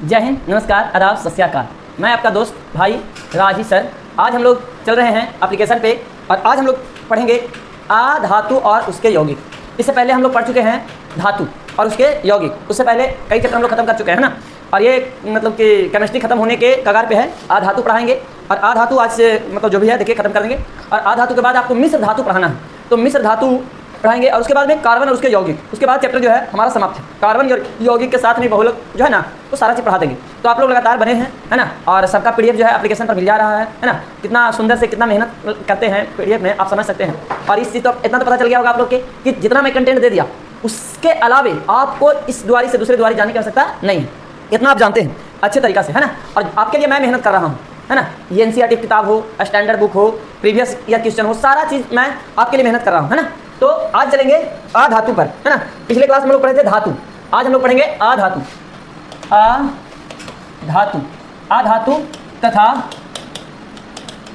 जय हिंद, नमस्कार, आदाब, सत श्री अकाल। मैं आपका दोस्त भाई राजी सर। आज हम लोग चल रहे हैं एप्लीकेशन पे और आज हम लोग पढ़ेंगे आ धातु और उसके यौगिक। इससे पहले हम लोग पढ़ चुके हैं धातु और उसके यौगिक। उससे पहले कई चैप्टर हम लोग खत्म कर चुके हैं ना। और ये मतलब कि केमिस्ट्री खत्म होने के कगार पे है। आ धातु पढ़ाएंगे और आ धातु आज से मतलब जो भी है देखिए खत्म कर देंगे। और आ धातु के बाद आपको मिश्र धातु पढ़ाना है, तो मिश्र धातु पढ़ाएंगे और उसके बाद में कार्बन और उसके यौगिक। उसके बाद चैप्टर जो है हमारा समाप्त है। कार्बन और यौगिक के साथ में बहुलक जो है ना तो सारा चीज़ पढ़ा देंगे। तो आप लोग लगातार बने हैं, है ना। और सबका पीडीएफ जो है एप्लीकेशन पर मिल जा रहा है ना। कितना सुंदर से कितना मेहनत करते हैं पीडीएफ में, आप समझ सकते हैं। और इस चीज़ तो इतना तो पता चल गया होगा आप लोग के कि जितना मैं कंटेंट दे दिया उसके अलावे आपको इस द्वारी से दूसरे द्वारी जाने की आवश्यकता नहीं है। इतना आप जानते हैं अच्छे तरीक़ा से, है ना। और आपके लिए मैं मेहनत कर रहा हूँ, है ना। ये एनसीईआरटी किताब हो, स्टैंडर्ड बुक हो, प्रीवियस ईयर क्वेश्चन हो, सारा चीज़ मैं आपके लिए मेहनत कर रहा हूँ, है ना। तो आज चलेंगे आ धातु पर, है ना। पिछले क्लास में हम लोग पढ़े थे धातु, आज हम लोग पढ़ेंगे आ धातु। आ धातु, आ धातु तथा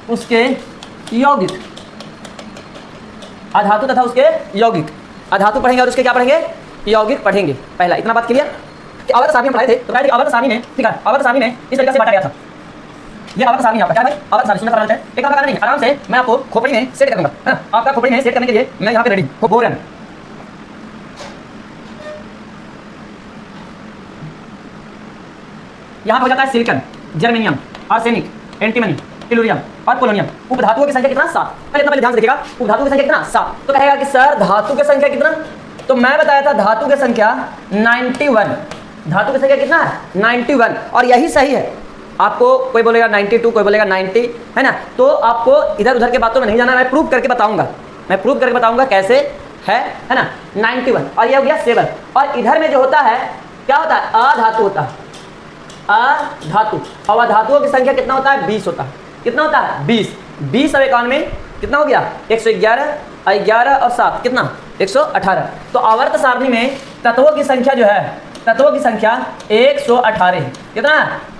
उसके यौगिक। आ धातु तथा उसके यौगिक। आ धातु पढ़ेंगे और उसके क्या पढ़ेंगे, यौगिक पढ़ेंगे। पहला इतना बात क्लियर। अवध सारणी में पढ़ाए थे तो अवध सारणी में, ठीक है, अवध सारणी में इस तरीके से बांटा गया था। ये अवध सारणी आपका क्या है, अवध सारणी सुनना है। एक काम करना नहीं, आराम से मैं आपको खोपड़ी में सेट करूंगा, है ना। आपका खोपड़ी में सेट करने के लिए मैं यहाँ पे रेडी हूँ। बोरन, यहाँ पर हो जाता है silicon, germanium, arsenic, antimony, tellurium और पोलोनियम। उपधातुओं की संख्या कितना? 7। पहले ध्यान से देखिएगा, उपधातुओं की संख्या कितना? 7। तो कहेगा कि सर धातु की संख्या कितना? तो मैं बताया था धातु की संख्या 91। धातु की संख्या कितना है? 91। और यही सही है। आपको कोई बोलेगा 92, कोई बोलेगा 90, है ना। तो आपको इधर उधर के बातों में नहीं जाना, मैं प्रूव करके बताऊंगा। मैं प्रूव करके बताऊंगा कैसे है ना। 91 और ये हो गया 7। और इधर में जो होता है क्या होता है? आ धातु होता है, आ धातु। और धातुओं की संख्या कितना होता है? 20 होता है। कितना होता है? 20। 20 और 91 कितना हो गया? 111, 11 और 7 कितना? 118। तो आवर्त सारणी में तत्वों की संख्या जो है, तत्वों की संख्या 118 है। कितना?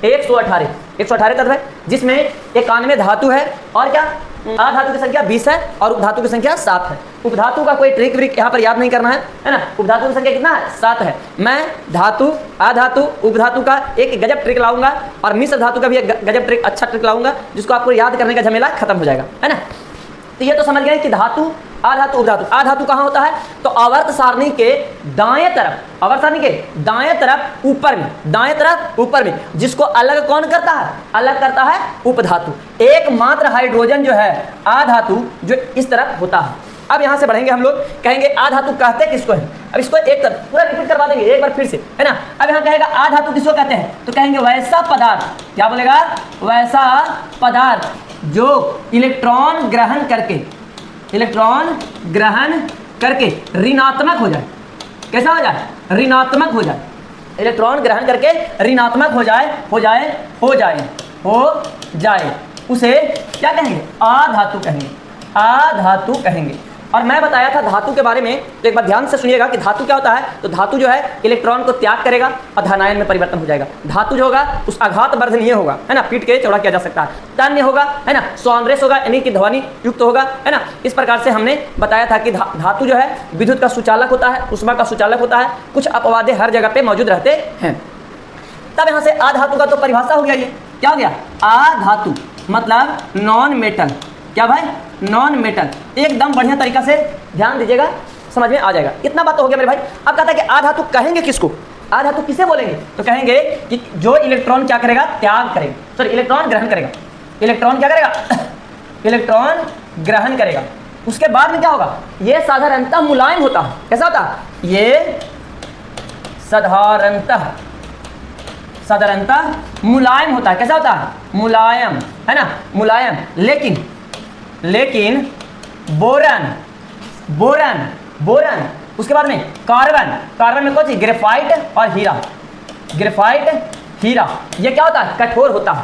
118। 118 तत्व है जिसमें 91 धातु है और क्या आ धातु की संख्या 20 है और उपधातु की संख्या 7 है। उपधातु का कोई ट्रिक व्रिक यहाँ पर याद नहीं करना है ना। उपधातु की संख्या कितना है? 7 है। मैं धातु, आ धातु, उपधातु का एक गजब ट्रिक लाऊंगा और मिश्र धातु का भी एक गजब ट्रिक, अच्छा ट्रिक लाऊंगा जिसको आपको याद करने का झमेला खत्म हो जाएगा, है ना। तो ये तो समझ गए कि धातु, आ धातु, उपधातु। आ धातु कहाँ होता है? तो आवर्त सारणी के दाएं तरफ, आवर्त सारणी के दाएं तरफ ऊपर में, दाएं तरफ ऊपर में। जिसको अलग कौन करता है? अलग करता है उपधातु। एकमात्र हाइड्रोजन जो है आ धातु जो इस तरफ होता है। अब यहाँ से बढ़ेंगे हम लोग, कहेंगे आ धातु कहते किसको है। अब इसको एक तरफ पूरा रिपीट करवा देंगे एक बार फिर से, है ना। अब यहाँ कहेगा आ धातु किसको कहते हैं, तो कहेंगे वैसा पदार्थ, क्या बोलेगा? वैसा पदार्थ जो इलेक्ट्रॉन ग्रहण करके, इलेक्ट्रॉन ग्रहण करके ऋणात्मक हो जाए। कैसा हो जाए? ऋणात्मक हो जाए। इलेक्ट्रॉन ग्रहण करके ऋणात्मक हो जाए, हो जाए, हो जाए, हो जाए, उसे क्या कहेंगे? आ धातु कहेंगे। आ धातु कहेंगे। और मैं बताया था धातु के बारे में, तो एक बार ध्यान से सुनिएगा कि धातु क्या होता है। तो धातु जो है इलेक्ट्रॉन को त्याग करेगा और धनायन में परिवर्तन हो जाएगा। धातु जो होगा उस आघात वर्धनीय होगा, है ना, पीट के चौड़ा किया जा सकता है। तन्य होगा, है ना, सौंद्रेश होगा यानी कि ध्वनि युक्त होगा, है ना। इस प्रकार से हमने बताया था कि धातु जो है विद्युत का सुचालक होता है, उष्मा का सुचालक होता है। कुछ अपवादे हर जगह पे मौजूद रहते हैं। तब यहाँ से आ धातु का तो परिभाषा हो गया। ये क्या हो गया? आ धातु मतलब नॉन मेटल। क्या भाई? Non metal. एकदम बढ़िया तरीका से ध्यान दीजिएगा, समझ में आ जाएगा। इतना बात तो हो गया मेरे भाई। अब कहता है कि आ धातु कहेंगे किसको? आ धातु किसे बोलेंगे? तो कहेंगे कि जो इलेक्ट्रॉन क्या करेगा? त्याग करेगा, सॉरी इलेक्ट्रॉन ग्रहण करेगा। इलेक्ट्रॉन क्या करेगा? इलेक्ट्रॉन ग्रहण करेगा। उसके बाद में क्या होगा? ये साधारणतः मुलायम होता है। कैसा होता है? ये साधारणतः मुलायम होता है। कैसा होता है? मुलायम, है ना, मुलायम। लेकिन बोरन, बोरन, बोरन, उसके बाद में कार्बन, कार्बन में कौन सी? ग्रेफाइट और हीरा। ग्रेफाइट, हीरा, ये क्या होता है? कठोर होता है।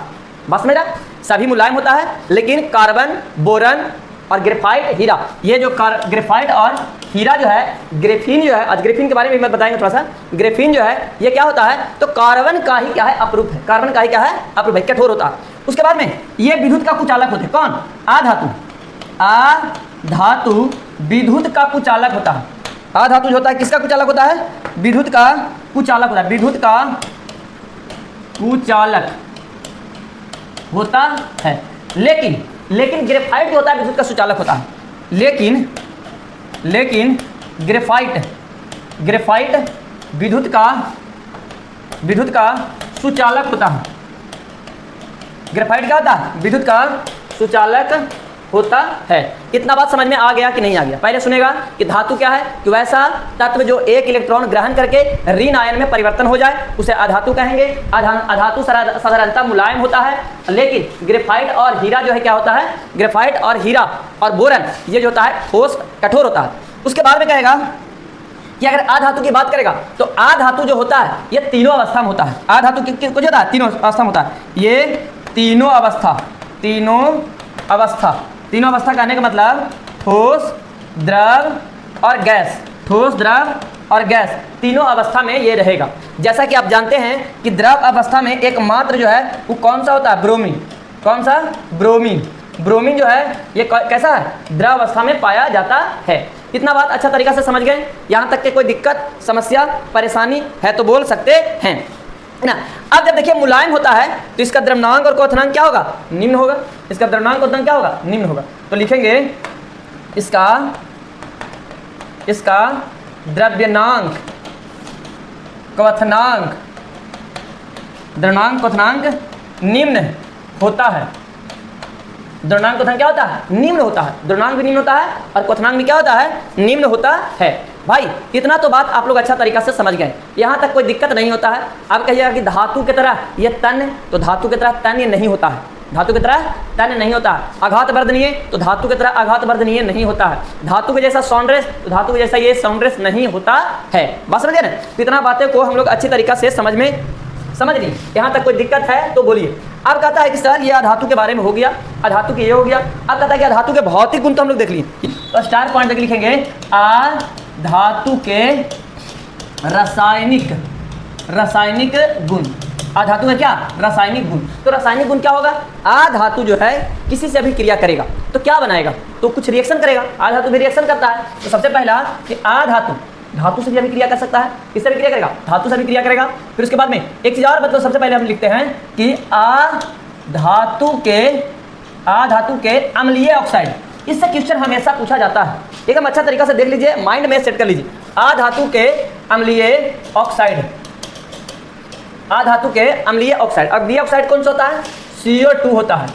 बस मेरा सभी मुलायम होता है, लेकिन कार्बन, बोरन और ग्रेफाइट, हीरा, ये जो ग्रेफाइट और हीरा जो है, ग्रेफीन जो है, आज ग्रेफीन के बारे में मैं बताएंगे थोड़ा सा। ग्रेफीन जो है ये क्या होता है? तो कार्बन का ही क्या है? अपरूप है। कार्बन का ही क्या है? अपरूप है, कठोर होता है। उसके बाद में ये विद्युत का कुचालक होते हैं। कौन? आ धातु। आ धातु विद्युत का कुचालक होता है। आ धातु जो होता है किसका कुचालक होता है? विद्युत का कुचालक होता है। विद्युत का सुचालक होता है। लेकिन ग्रेफाइट जो होता है विद्युत का सुचालक होता है। लेकिन ग्रेफाइट विद्युत का सुचालक होता है। ग्रेफाइट क्या होता है? विद्युत का सुचालक होता है। इतना बात समझ में आ गया कि नहीं आ गया? पहले सुनेगा कि धातु क्या है, कि वैसा तत्व जो एक इलेक्ट्रॉन ग्रहण करके ऋण आयन में परिवर्तन हो जाए उसे अधातु कहेंगे। अधातु साधारणतः मुलायम होता है, लेकिन ग्रेफाइट और हीरा जो है क्या होता है? ग्रेफाइट और हीरा और बोरन ये जो होता है ठोस कठोर होता है। उसके बाद में कहेगा कि अगर आधातु की बात करेगा तो आधातु जो होता है ये तीनों अवस्था में होता है। आधातु कुछ होता है तीनों अवस्था में होता है। ये तीनों अवस्था कहने का मतलब ठोस, द्रव और गैस। ठोस, द्रव और गैस तीनों अवस्था में ये रहेगा। जैसा कि आप जानते हैं कि द्रव अवस्था में एकमात्र जो है वो कौन सा होता है? ब्रोमीन। कौन सा? ब्रोमीन जो है ये कैसा है? द्रव अवस्था में पाया जाता है। इतना बात अच्छा तरीका से समझ गए? यहाँ तक के कोई दिक्कत, समस्या, परेशानी है तो बोल सकते हैं ना। अब जब देखिए मुलायम होता है तो इसका द्रव्यनांक और क्वथनांक क्या होगा? निम्न होगा। इसका द्रव्यनांक क्वथनांक क्या होगा? निम्न होगा। तो लिखेंगे इसका द्रव्यनांक क्वथनांक निम्न होता है। द्रव्यनांक क्वथनांक क्या होता है? निम्न होता है। द्रव्यनांक भी निम्न होता है और क्वथनांक भी क्या होता है? निम्न होता है। भाई इतना तो बात आप लोग अच्छा तरीका से समझ गए, यहाँ तक कोई दिक्कत नहीं होता है। आप कहिएगा कि धातु की तरह ये तन्य, तो धातु की तरह तन्य नहीं होता है। धातु की तरह तन्य नहीं होता है। आघात वर्धनीय, तो धातु की तरह आघात वर्धनीय नहीं होता है। धातु के जैसा सौंड्रेस, तो धातु के जैसा ये सौंड्रेस नहीं होता है। बात समझे ना? इतना बातें को हम लोग अच्छी तरीका से समझ ली। यहाँ तक कोई दिक्कत है तो बोलिए। अब कहता है कि सर ये अधातु के बारे में हो गया, अधातु के ये हो गया। अब कहता है कि अधातु के भौतिक गुण तो हम लोग देख लिए, तो स्टार पॉइंट तक लिखेंगे अधातु के रासायनिक गुण। अधातु में क्या? रासायनिक गुण। तो रासायनिक गुण क्या होगा? अधातु जो है किसी से अभिक्रिया करेगा तो क्या बनाएगा? तो कुछ रिएक्शन करेगा। अधातु भी रिएक्शन करता है। तो सबसे पहला कि अधातु धातु से भी अभिक्रिया कर सकता है। किससे अभिक्रिया करेगा? धातु से अभिक्रिया करेगा। फिर उसके बाद में एक चीज और मतलब सबसे पहले हम लिखते हैं कि अधातु के अम्लीय ऑक्साइड। इससे क्वेश्चन हमेशा पूछा जाता है, एकदम अच्छा तरीका से देख लीजिए, माइंड में सेट कर लीजिए। अधातु के अम्लीय ऑक्साइड। अधातु के अम्लीय ऑक्साइड। अम्लीय ऑक्साइड कौन सा होता है? CO2 होता है,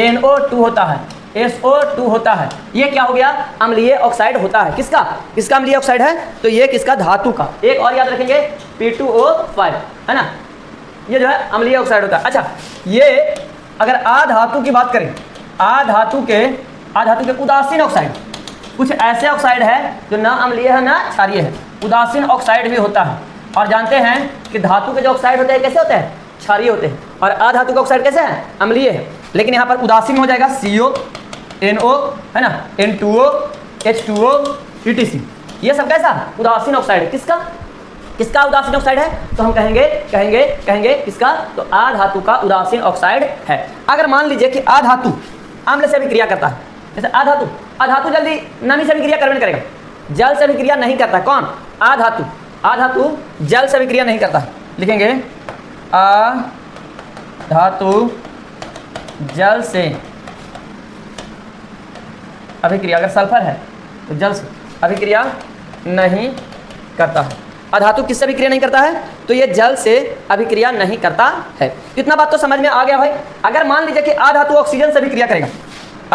NO2 होता है, SO2 होता है। ये क्या हो गया? अम्लीय ऑक्साइड होता है। किसका अम्लीय ऑक्साइड है? तो ये किसका? धातु का। एक और याद रखेंगे P2O5 है ना, ये जो है अम्लीय ऑक्साइड होता है। अच्छा, ये अगर अधातु की बात करें, अधातु के उदासीन ऑक्साइड, कुछ ऐसे ऑक्साइड है जो ना अम्लीय है ना क्षारीय है, उदासीन ऑक्साइड भी होता है। और जानते हैं कि धातु के जो ऑक्साइड होते हैं कैसे होते हैं? क्षारीय होते हैं। और अधातु का ऑक्साइड कैसे है? अम्लीय है। लेकिन यहाँ पर उदासीन हो जाएगा CO, NO है ना, N2O, H2O, ETC। ये सब कैसा? उदासीन ऑक्साइड है। किसका उदासीन ऑक्साइड है? तो हम कहेंगे किसका? तो अधातु का उदासीन ऑक्साइड है। अगर मान लीजिए कि अधातु अम्ल से अभिक्रिया करता है, जैसे अधातु जल्दी नमी से अभिक्रिया करबे नहीं करेगा, जल से अभिक्रिया नहीं करता। कौन? अधातु जल से अभिक्रिया नहीं करता। लिखेंगे अधातु जल से अभिक्रिया, अगर सल्फर है तो जल से अभिक्रिया नहीं करता है। अधातु किससे अभिक्रिया नहीं करता है? तो ये जल से अभिक्रिया नहीं करता है। इतना बात तो समझ में आ गया भाई। अगर मान लीजिए कि अधातु ऑक्सीजन से अभिक्रिया करेगा,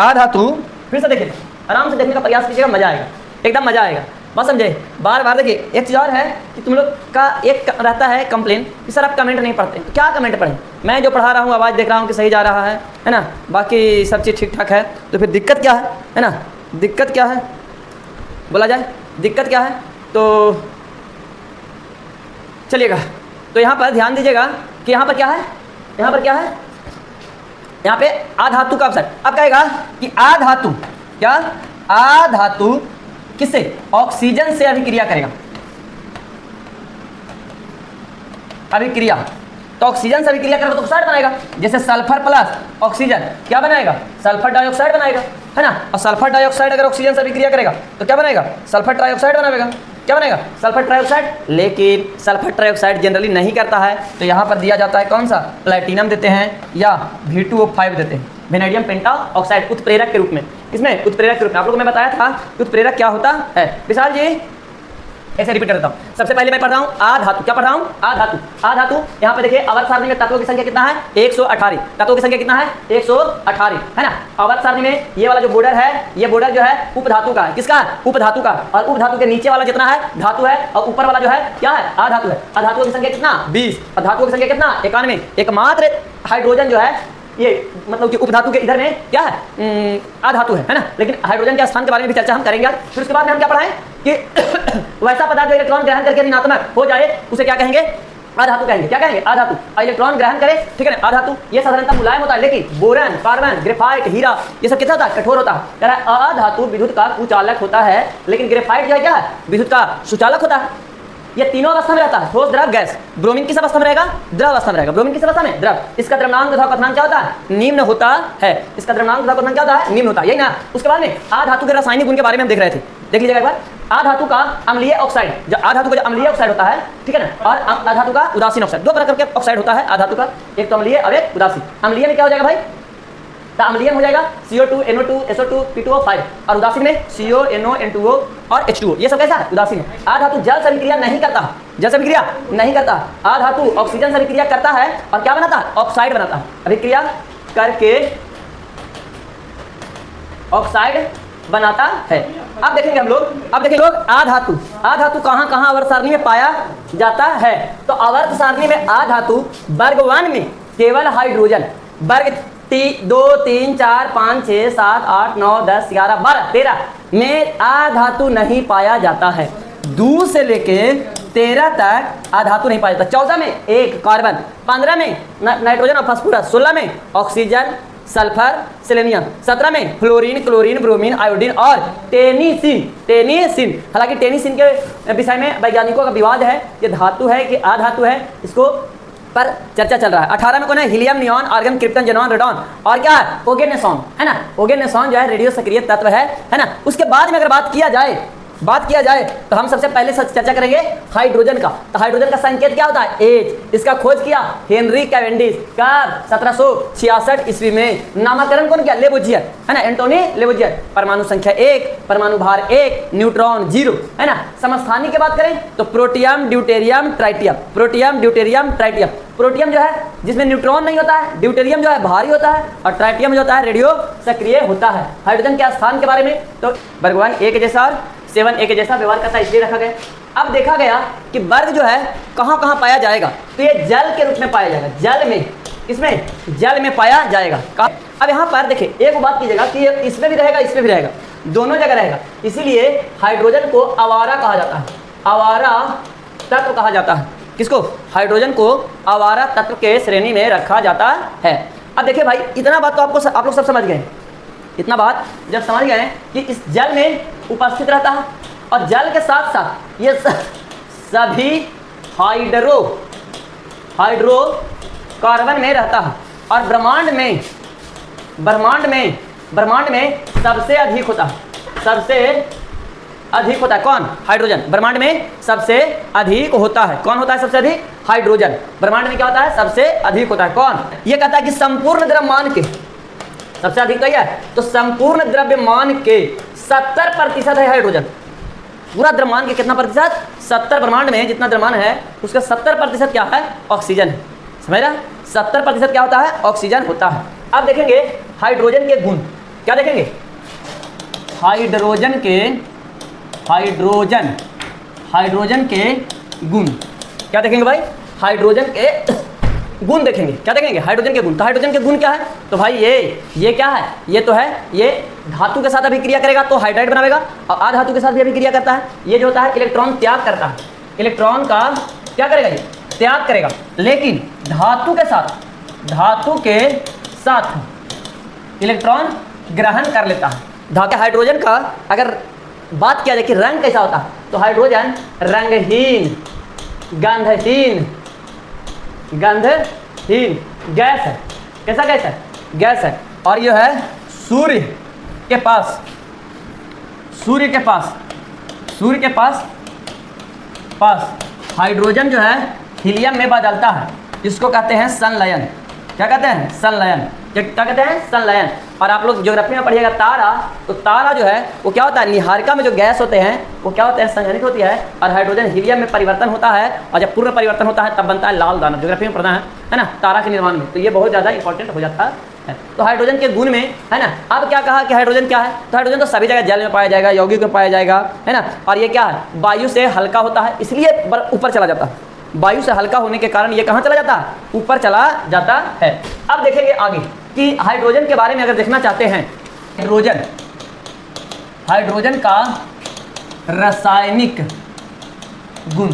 अधातु, फिर से देखिए, आराम से देखने का प्रयास कीजिएगा, मजा आएगा, एकदम मजा आएगा। बस समझे? बार देखिए। एक चीज़ और है कि तुम लोग का एक रहता है कंप्लेन कि सर आप कमेंट नहीं पढ़ते। तो क्या कमेंट पढ़ें? मैं जो पढ़ा रहा हूँ आवाज़ देख रहा हूँ कि सही जा रहा है ना, बाकी सब चीज़ ठीक ठाक है, तो फिर दिक्कत क्या है ना? दिक्कत क्या है बोला जाए? दिक्कत क्या है? तो चलिएगा, तो यहाँ पर ध्यान दीजिएगा कि यहाँ पर क्या है? यहाँ पर क्या है? यहाँ पे अधातु का ऑक्साइड। अब कहेगा कि अधातु क्या? अधातु किससे? ऑक्सीजन से अभिक्रिया करेगा। अभिक्रिया तो ऑक्सीजन से अभिक्रिया करेगा तो ऑक्साइड बनाएगा। जैसे सल्फर प्लस ऑक्सीजन क्या बनाएगा? सल्फर डाइऑक्साइड बनाएगा, है ना। और सल्फर डाइऑक्साइड अगर ऑक्सीजन से अभिक्रिया करेगा तो क्या बनाएगा? सल्फर ट्राइऑक्साइड बनाएगा। क्या बनेगा? Sulphur trioxide. लेकिन सल्फर ट्राइऑक्साइड जनरली नहीं करता है, तो यहाँ पर दिया जाता है कौन सा? प्लैटिनम देते हैं या V2O5 देते हैं, वेनेडियम पेंटा ऑक्साइड, उत्प्रेरक के रूप में। इसमें उत्प्रेरक के रूप में आप लोगों को मैं बताया था कि उत्प्रेरक क्या होता है। विशाल जी ऐसे रिपीट करता हूँ। सबसे पहले मैं पढ़ रहा हूँ आधातु। क्या पढ़ रहा हूँ? आधातु। आधातु यहाँ पे देखिए आवर्त सारणी में तत्वों की संख्या कितना है? 118। तत्वों की संख्या कितना है? 118 है ना। आवर्त सारणी में ये वाला जो बॉर्डर है, ये बॉर्डर जो है उपधातु का है। किसका? उपधातु का। और उपधातु के नीचे वाला जितना है धातु है, और ऊपर वाला जो है क्या है? आधातु है। आधातुओं की संख्या कितना? 20। और धातुओं की संख्या कितना? 91। एकमात्र हाइड्रोजन जो है ये मतलब कि उपधातु के इधर में क्या है? आधातु है ना। लेकिन हाइड्रोजन के स्थान के बारे में भी चर्चा हम करेंगे। फिर उसके बाद में हम क्या पढ़ाएं कि वैसा पदार्थ जो इलेक्ट्रॉन ग्रहण करके ऋणात्मक हो जाए उसे क्या कहेंगे? आधातु कहेंगे। क्या कहेंगे? आधातु। इलेक्ट्रॉन ग्रहण करे, ठीक है ना, आधातु। ये साधारणतः मुलायम होता है, लेकिन बोरन, कार्बन, ग्रेफाइट, हीरा ये सब कितना होता है? कठोर होता है। कह रहा है अधातु विद्युत का कुचालक होता है, लेकिन ग्रेफाइट जो है क्या है? विद्युत का सुचालक होता है। ये तीनों अवस्था में रहता है, ठोस, द्रव, गैस। ब्रोमीन किस अवस्था में रहेगा? द्रव अवस्था में रहेगा। ब्रोमीन किस अवस्था में? द्रव। इसका द्रव्यमान तथा क्वथनांक क्या होता है? निम्न होता है। इसका द्रव्यमान तथा क्वथनांक क्या होता है? निम्न होता है, यही ना। उसके बाद में आधातु के रासायनिक गुण के बारे में हम देख रहे थे, देख लीजिएगा एक बार। आधातु का अम्लीय ऑक्साइड, जो आधातु का जो अम्लीय ऑक्साइड होता है, ठीक है ना, और आधातु का उदासीन ऑक्साइड। दो प्रकार के ऑक्साइड होता है आधातु का, एक तो अम्लीय और एक उदासीन। अम्लीय में क्या हो जाएगा भाई? अम्लीय हो जाएगा CO2, NO2, SO2, P2O5, और उदासीन में CO, NO, N2O और H2O। ये सब कैसा है? उदासीन है। आधातु जल से अभिक्रिया नहीं करता, जल से अभिक्रिया नहीं करता। आधातु ऑक्सीजन से अभिक्रिया करता है और क्या बनाता है? ऑक्साइड बनाता है। अभिक्रिया करके ऑक्साइड बनाता है। अब देखेंगे हम लोग, अब देखेंगे लोग आधातु। आधातु कहाँ कहाँ आवर्त सारणी में पाया जाता है? तो आवर्त सारणी में आधातु वर्ग 1 में केवल हाइड्रोजन, वर्ग 2, 3, 4, 5, 6, 7, 8, 9, 10, 11, 12, 13 में आधातु नहीं पाया जाता है। 2 से लेके 13 तक आधातु नहीं पाया जाता। 14 में एक कार्बन, 15 में नाइट्रोजन और फास्फोरस, 16 में ऑक्सीजन, सल्फर, सेलेनियम, 17 में फ्लोरीन, क्लोरीन, ब्रोमीन, आयोडीन और टेनिसिन। टेनिसिन, हालांकि टेनिसिन के विषय में वैज्ञानिकों का विवाद है कि धातु है कि अधातु है, इसको पर चर्चा चल रहा है। 18 में कौन है? Helium, neon, argon, krypton, xenon, radon और क्या है? ओगेनेसॉन है ना। ओगेनेसॉन जो है रेडियो सक्रिय तत्व है ना। उसके बाद में अगर बात किया जाए तो हम सबसे पहले चर्चा करेंगे हाइड्रोजन का। तो हाइड्रोजन का संकेत क्या होता है? H। इसका खोज किया हेनरी कैवेंडिश कब? 1766 ईस्वी में। नामकरण कौन किया? लेबोजियर है ना, एंटोनी लेबोजियर। परमाणु संख्या 1, परमाणु भार 1, न्यूट्रॉन 0 है ना। समस्थानिक की बात करें तो protium, deuterium, tritium. Protium, deuterium, tritium. Protium जो है जिसमें न्यूट्रॉन नहीं होता है, ड्यूटेरियम जो है भारी होता है, और ट्राइटियम जो होता है रेडियो सक्रिय होता है। हाइड्रोजन के स्थान के बारे में तो वर्ग 1 A के जैसा और 7 A के जैसा व्यवहार करता है, इसलिए रखा गया। अब देखा गया कि वर्ग जो है कहाँ कहाँ पाया जाएगा? तो ये जल के रूप में पाया जाएगा, जल में, इसमें जल में पाया जाएगा। अब यहाँ पर देखिए एक बात कीजिएगा कि इसमें भी रहेगा, इसमें भी रहेगा, दोनों जगह रहेगा। इसीलिए हाइड्रोजन को आवारा कहा जाता है, आवारा तत्व कहा जाता है। किसको? हाइड्रोजन को आवारा तत्व के श्रेणी में रखा जाता है। अब देखिए भाई, इतना बात तो आप लोग सब समझ गए। इतना बात जब समझ गए कि इस जल में उपस्थित रहता है, और जल के साथ साथ ये सभी हाइड्रो कार्बन में रहता है, और ब्रह्मांड में सबसे अधिक होता है, सबसे अधिक होता है। कौन? हाइड्रोजन। ब्रह्मांड में सबसे अधिक होता है। कौन होता है सबसे अधिक? हाइड्रोजन। ब्रह्मांड में क्या होता है? सबसे अधिक होता है। कौन? ये कहता है कि संपूर्ण द्रव्यमान के सबसे अधिक तो है, तो संपूर्ण द्रव्यमान के 70% है हाइड्रोजन। पूरा द्रव्यमान के कितना प्रतिशत? 70। ब्रह्मांड में जितना द्रव्यमान है उसका 70% क्या है? ऑक्सीजन है। समझ रहा? 70% क्या होता है? ऑक्सीजन होता है। अब देखेंगे हाइड्रोजन के गुण। क्या देखेंगे? हाइड्रोजन के गुण क्या देखेंगे भाई? हाइड्रोजन के गुण देखेंगे। क्या देखेंगे? हाइड्रोजन के गुण। तो हाइड्रोजन के गुण क्या है? तो भाई ये क्या है? ये तो है, ये धातु के साथ अभिक्रिया करेगा तो हाइड्राइड बनावेगा, और अधातु के साथ भी अभिक्रिया करता है। ये जो होता है इलेक्ट्रॉन त्याग करता है, इलेक्ट्रॉन का क्या करेगा? ये त्याग करेगा। लेकिन धातु के साथ इलेक्ट्रॉन ग्रहण कर लेता है। धातु हाइड्रोजन का अगर बात किया जाए कि रंग कैसा होता है, तो हाइड्रोजन रंगहीन, गंधहीन गैस है। कैसा गैस है? गैस है। और यह है सूर्य के पास पास हाइड्रोजन जो है हीलियम में बदलता है, इसको कहते हैं संलयन। क्या कहते हैं? संलयन। क्या कहते हैं? संलयन। और आप लोग ज्योग्राफी में पढ़िएगा तारा, तो तारा जो है वो क्या होता है, निहारिका में जो गैस होते हैं वो क्या होते हैं, संघनित होती है, और हाइड्रोजन हीलियम में परिवर्तन होता है, और जब पूर्ण परिवर्तन होता है तब बनता है लाल दाना। ज्योग्राफी में पढ़ना है ना, तारा के निर्माण में। तो ये बहुत ज़्यादा इंपॉर्टेंट हो जाता है। तो हाइड्रोजन के गुण में है ना, अब क्या कहा कि हाइड्रोजन क्या है, तो हाइड्रोजन तो सभी जगह जल में पाया जाएगा, यौगिक में पाया जाएगा, है ना। और ये क्या है, वायु से हल्का होता है, इसलिए ऊपर चला जाता है। वायु से हल्का होने के कारण ये कहाँ चला जाता है, ऊपर चला जाता है। अब देखेंगे आगे कि हाइड्रोजन के बारे में अगर देखना चाहते हैं, हाइड्रोजन का रासायनिक गुण।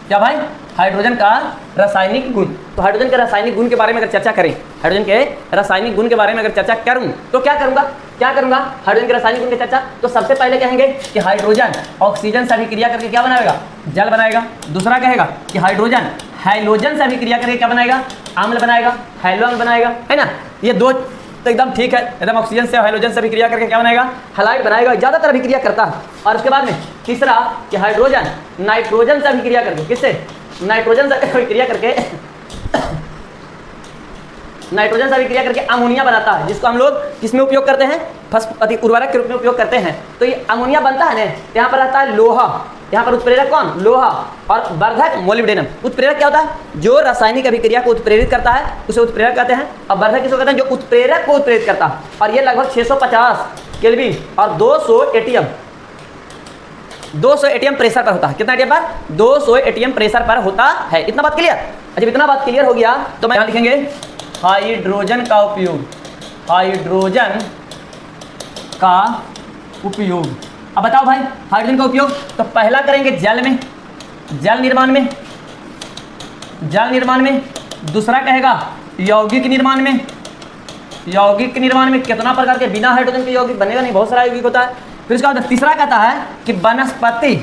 क्या भाई? हाइड्रोजन का रासायनिक गुण। तो हाइड्रोजन के रासायनिक गुण के बारे में अगर चर्चा करें, हाइड्रोजन के रासायनिक गुण के बारे में अगर चर्चा करूं तो क्या करूंगा हाइड्रोजन के रासायनिक गुण की चर्चा। तो सबसे पहले कहेंगे कि हाइड्रोजन ऑक्सीजन से अभिक्रिया करके क्या बनाएगा, जल बनाएगा। दूसरा कहेगा कि हाइड्रोजन हैलोजन से अभिक्रिया करके क्या बनाएगा, अम्ल बनाएगा, हैलो अम्ल बनाएगा, है ना। ये दो तो एकदम ठीक है, एकदम ऑक्सीजन से हाइड्रोजन से अभिक्रिया करके क्या बनाएगा, हैलाइड बनाएगा, ज़्यादातर अभिक्रिया करता है। और उसके बाद में तीसरा कि हाइड्रोजन नाइट्रोजन से अभिक्रिया करके, किससे, नाइट्रोजन से अभिक्रिया करके नाइट्रोजन से अभिक्रिया करके अमोनिया बनाता है, जिसको हम लोग किसमें उपयोग करते हैं, उर्वरक के रूप में उपयोग करते हैं। तो ये अमोनिया बनता है ना, यहाँ पर रहता है लोहा, यहाँ पर उत्प्रेरक कौन, लोहा, और वर्धक मोलिब्डेनम। उत्प्रेरक क्या होता है, जो रासायनिक अभिक्रिया को उत्प्रेरित करता है उसे उत्प्रेरक कहते हैं, और वर्धक किसको कहते हैं, जो उत्प्रेरक को उत्प्रेरित करता है। और ये लगभग 650 केल्विन और 200 एटीएम 200 एटीएम प्रेशर पर होता है। कितना एटीएम पर, 200 एटीएम प्रेशर पर होता है। इतना बात क्लियर। जब इतना बात क्लियर हो गया तो मैं यहाँ लिखेंगे हाइड्रोजन का उपयोग, हाइड्रोजन का उपयोग। अब बताओ भाई, हाइड्रोजन का उपयोग तो पहला करेंगे जल में, जल निर्माण में, जल निर्माण में। दूसरा कहेगा यौगिक निर्माण में, यौगिक निर्माण में कितना प्रकार के, बिना हाइड्रोजन के यौगिक बनेगा नहीं, बहुत सारा यौगिक होता है। फिर उसका बाद तीसरा कहता है कि वनस्पति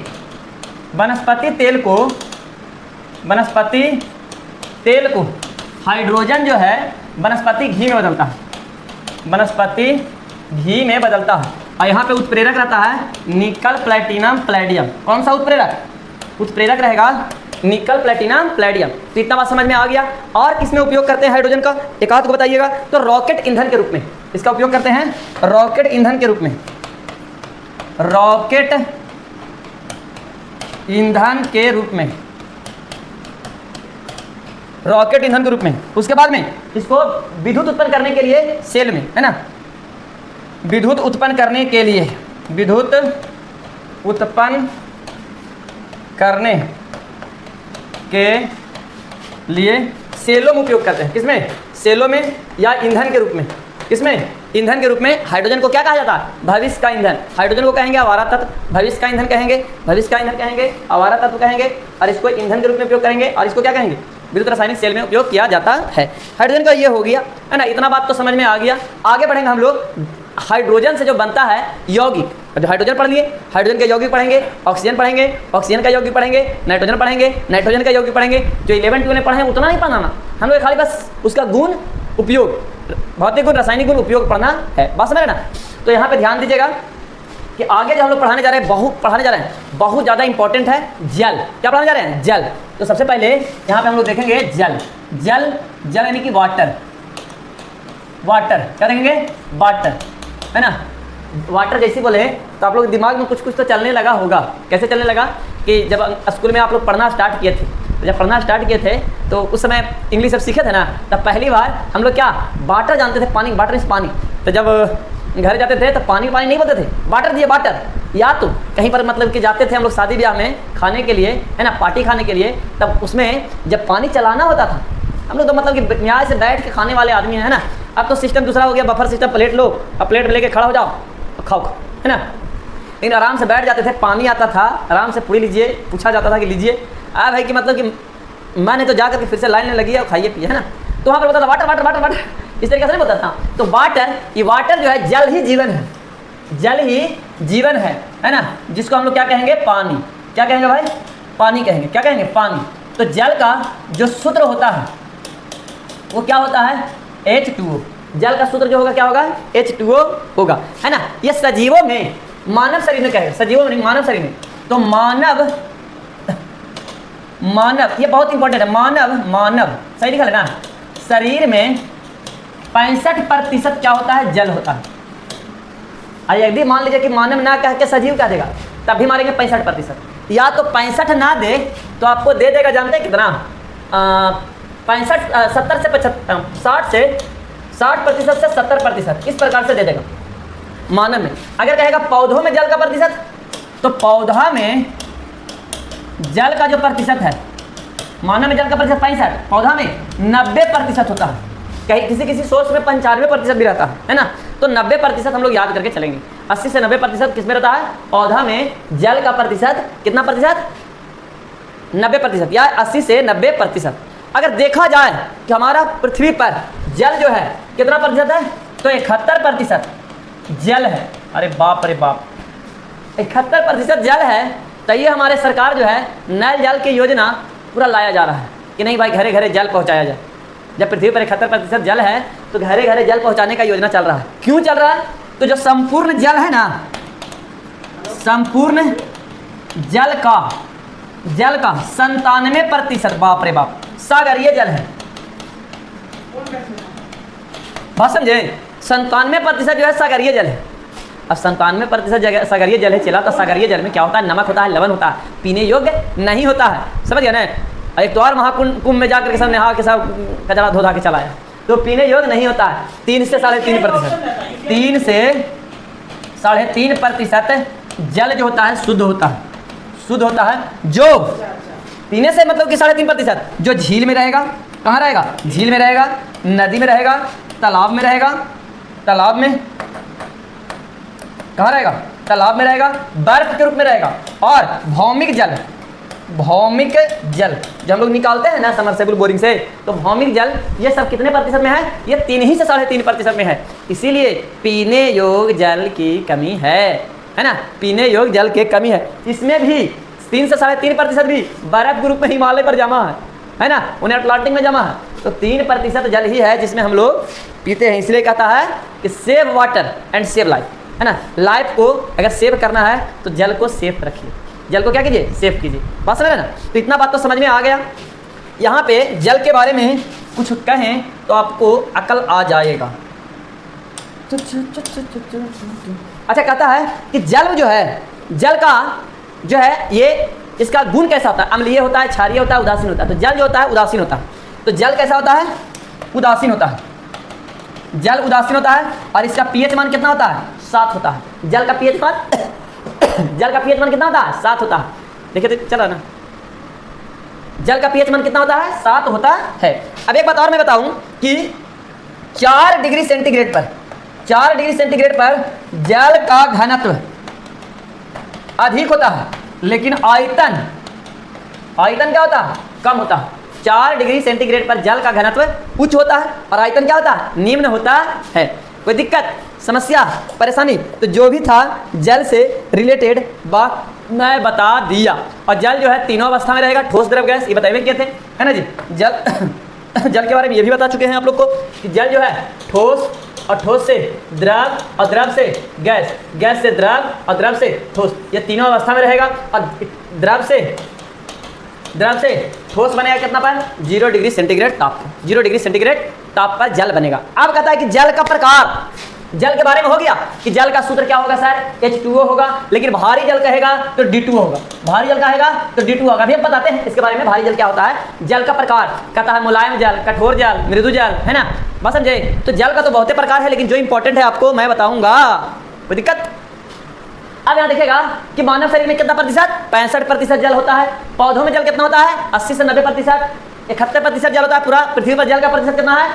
तेल को हाइड्रोजन जो है वनस्पति घी में बदलता है, वनस्पति घी में बदलता है। और यहाँ पे उत्प्रेरक रहता है निकल प्लैटिनम प्लैडियम। कौन सा उत्प्रेरक, उत्प्रेरक रहेगा निकल प्लैटिनम प्लैडियम। तो इतना बात समझ में आ गया। और किसमें उपयोग करते हैं हाइड्रोजन का, एक आध को बताइएगा। तो रॉकेट ईंधन के रूप में इसका उपयोग करते हैं, रॉकेट ईंधन के रूप में, रॉकेट ईंधन के रूप में, रॉकेट ईंधन के रूप में। उसके बाद में इसको विद्युत उत्पन्न करने के लिए सेल में, है ना, विद्युत उत्पन्न करने के लिए, विद्युत उत्पन्न करने के लिए सेलों में उपयोग करते हैं। किसमें, सेलों में, या ईंधन के रूप में। किसमें, ईंधन के रूप में। हाइड्रोजन को क्या कहा जाता है, भविष्य का ईंधन। हाइड्रोजन को कहेंगे आवारा तत्व, भविष्य का ईंधन कहेंगे, भविष्य का ईंधन कहेंगे, आवारा तत्व कहेंगे, और इसको ईंधन के रूप में उपयोग करेंगे। और इसको क्या कहेंगे, विद्युत रासायनिक सेल में उपयोग किया जाता है। हाइड्रोजन का ये हो गया, है ना। इतना बात तो समझ में आ गया। आगे बढ़ेंगे हम लोग, हाइड्रोजन से जो बनता है यौगिक। जो हाइड्रोजन पढ़ लिए, हाइड्रोजन के यौगिक पढ़ेंगे, ऑक्सीजन पढ़ेंगे, ऑक्सीजन का यौगिक पढ़ेंगे, नाइट्रोजन पढ़ेंगे, नाइट्रोजन का यौगिक पढ़ेंगे। जो 11-12 ने पढ़े उतना नहीं पढ़ाना हम लोग, खाली बस उसका गुण, उपयोग, भौतिक गुण, रासायनिक गुण, उपयोग पढ़ना है। बात समझ रहे ना। तो यहाँ पे ध्यान दीजिएगा कि आगे जो हम लोग पढ़ाने जा रहे हैं, बहुत ज़्यादा इंपॉर्टेंट है जल। क्या पढ़ाने जा रहे हैं, जल। तो सबसे पहले यहाँ पे हम लोग देखेंगे जल, जल, जल यानी कि वाटर, वाटर क्या देखेंगे, वाटर, है ना। वाटर जैसे बोले तो आप लोग दिमाग में कुछ कुछ तो चलने लगा होगा। कैसे चलने लगा कि जब स्कूल में आप लोग पढ़ना स्टार्ट किए थे, तो जब पढ़ना स्टार्ट किए थे तो उस समय इंग्लिश जब सीखे थे ना, तब पहली बार हम लोग क्या वाटर जानते थे, पानी, वाटर इज पानी। तो जब घर जाते थे तो पानी नहीं बोलते थे, वाटर दिए वाटर। या तो कहीं पर मतलब कि जाते थे हम लोग शादी ब्याह में खाने के लिए, है ना, पार्टी खाने के लिए, तब उसमें जब पानी चलाना होता था, हम लोग तो मतलब कि न्याय से बैठ के खाने वाले आदमी है ना। अब तो सिस्टम दूसरा हो गया, बफर सिस्टम, प्लेट लो, अब प्लेट में लेके खड़ा हो जाओ, खाओ, है ना। लेकिन आराम से बैठ जाते थे, पानी आता था, आराम से पूरी लीजिए, पूछा जाता था कि लीजिए। भाई कि मतलब कि मैंने तो जाकर के फिर से लाइन में लगी है और खाइए पिए, है ना। तो वहाँ पर बोलता था वाटर वाटर वाटर वाटर, इस तरीके से नहीं बोलता था। तो वाटर, ये वाटर जो है जल ही जीवन है, जल ही जीवन है ना। जिसको हम लोग क्या कहेंगे, पानी। क्या कहेंगे भाई, पानी कहेंगे। क्या कहेंगे, पानी। तो जल का जो सूत्र होता है वो क्या होता है, H2O। जल का सूत्र जो होगा क्या होगा, H2O होगा, है ना। ये सजीवों में, मानव शरीर में कहेगा, सजीवों में नहीं, मानव शरीर में। तो मानव, ये बहुत इंपॉर्टेंट है, मानव सही लिखा है ना, शरीर में 65% क्या होता है, जल होता है। और यदि मान लीजिए कि मानव ना कह के सजीव कह देगा तब भी मारेंगे 65%। या तो 65 ना दे तो आपको दे देगा, जानते हैं कितना, 65 70 से 60% से 70%, इस प्रकार से दे देगा मानव में। अगर कहेगा पौधों में जल का प्रतिशत, तो पौधा में जल का जो प्रतिशत है, मानव में जल का प्रतिशत 65, पौधा में 90% होता है। कहीं किसी किसी सोर्स में 95% भी रहता है ना। तो 90% हम लोग याद करके चलेंगे। 80 से 90% किस में रहता है, पौधा में जल का प्रतिशत कितना प्रतिशत, 90%, या 80 से 90%। अगर देखा जाए कि हमारा पृथ्वी पर जल जो है कितना प्रतिशत है, तो 71% जल है। अरे बाप रे बाप, 71% जल है। तो ये हमारे सरकार जो है नल जल की योजना पूरा लाया जा रहा है कि नहीं भाई, घरे घरे जल पहुंचाया जाए। जब पृथ्वी पर 71% जल है तो घरे घरे जल पहुंचाने का योजना चल रहा है। क्यों चल रहा है, तो जो संपूर्ण जल है ना, संपूर्ण जल का 97%, बाप रे बाप, सागरीय जल है। बात समझे, 97% जो है सागरीय जल है। अब 97% सागरीय जल है चला, तो सागरीय जल में क्या होता है, नमक होता है, लवण होता है, पीने योग्य नहीं होता है। समझ गया ना। एक तो और महाकुंभ में जाकर के सब नहा के सब कचरा धो धा के चलाया, तो पीने योग्य नहीं होता है। 3 से 3.5%, 3 से 3.5% जल जो होता है शुद्ध होता है, शुद्ध होता है। जो पीने से मतलब कि 3.5% जो झील में रहेगा, कहाँ रहेगा, झील में रहेगा, नदी में रहेगा, तालाब में रहेगा, तालाब में कहाँ रहेगा, तालाब में रहेगा, बर्फ के रूप में रहेगा, और भौमिक जल, भौमिक जल जो हम लोग निकालते हैं ना समरसेबल बोरिंग से, तो भौमिक जल ये सब कितने प्रतिशत में है, ये 3 ही से 3.5% में है। इसीलिए पीने योग्य जल की कमी है ना, पीने योग्य जल की कमी है। इसमें भी 3 से 3.5% भी बर्फ के रूप में हिमालय पर जमा है ना, उन्हें अटलांटिक में जमा है। तो 3% जल ही है जिसमें हम लोग पीते हैं। इसलिए कहता है कि save water and save life, है ना। लाइफ को अगर सेव करना है तो जल को सेफ रखिए, जल को क्या कीजिए, सेव कीजिए। बात समझ रहे ना। तो इतना बात तो समझ में आ गया। यहाँ पे जल के बारे में कुछ कहें तो आपको अकल आ जाएगा। अच्छा, कहता है कि जल जो है, जल का जो है ये इसका गुण कैसा होता है, अम्लीय होता है, क्षारीय होता है, उदासीन होता है। तो जल जो होता है उदासीन होता है। तो जल कैसा होता है, उदासीन होता है। जल उदासीन होता है और इसका पीएच मान कितना होता है, 7 होता है। जल का पीएच मान जल का पीएच मान कितना होता है, 7 होता है। देखिए तो चला ना, जल का पीएच मान कितना होता है, 7 होता है। अब एक बात और मैं बताऊं कि 4 डिग्री सेंटीग्रेड पर, 4 डिग्री सेंटीग्रेड पर जल का घनत्व अधिक होता है, लेकिन आयतन क्या होता है, कम होता है। 4 डिग्री सेंटीग्रेड पर जल का घनत्व उच्च होता है और आयतन क्या होता है, निम्न होता है। कोई दिक्कत, समस्या, परेशानी, तो जो भी था जल से रिलेटेड बात मैं बता दिया। और जल जो है तीनों अवस्था में रहेगा, ठोस, द्रव, गैस, ये बताए किए थे, है ना जी। जल के बारे में ये भी बता चुके हैं आप लोग को कि जल जो है ठोस, और ठोस से द्रव, और द्रव से गैस, गैस से द्रव, और द्रव से ठोस, ये तीनों अवस्था में रहेगा। और द्रव से ठोस बनेगा कितना पर, 0 डिग्री सेंटीग्रेड ताप, 0 डिग्री सेंटीग्रेड ताप पर जल बनेगा। अब कहता है कि जल का प्रकार, जल के बारे में हो गया कि जल का सूत्र क्या होगा सर, H2O होगा। लेकिन भारी जल कहेगा तो D2 होगा, भारी जल कहेगा तो D2 होगा। अभी हम बताते हैं इसके बारे में, भारी जल क्या होता है। जल का प्रकार कहता है मुलायम जल, कठोर जल, मृदु जल, है ना। बस समझे। तो जल का तो बहुत प्रकार है, लेकिन जो इंपॉर्टेंट है आपको मैं बताऊंगा, कोई दिक्कत। अब यहाँ देखिएगा कि मानव शरीर में कितना प्रतिशत, 65% जल होता है। पौधों में जल कितना होता है, 80 से 90%। 71% जल होता है। पूरा पृथ्वी पर जल का प्रतिशत कितना है,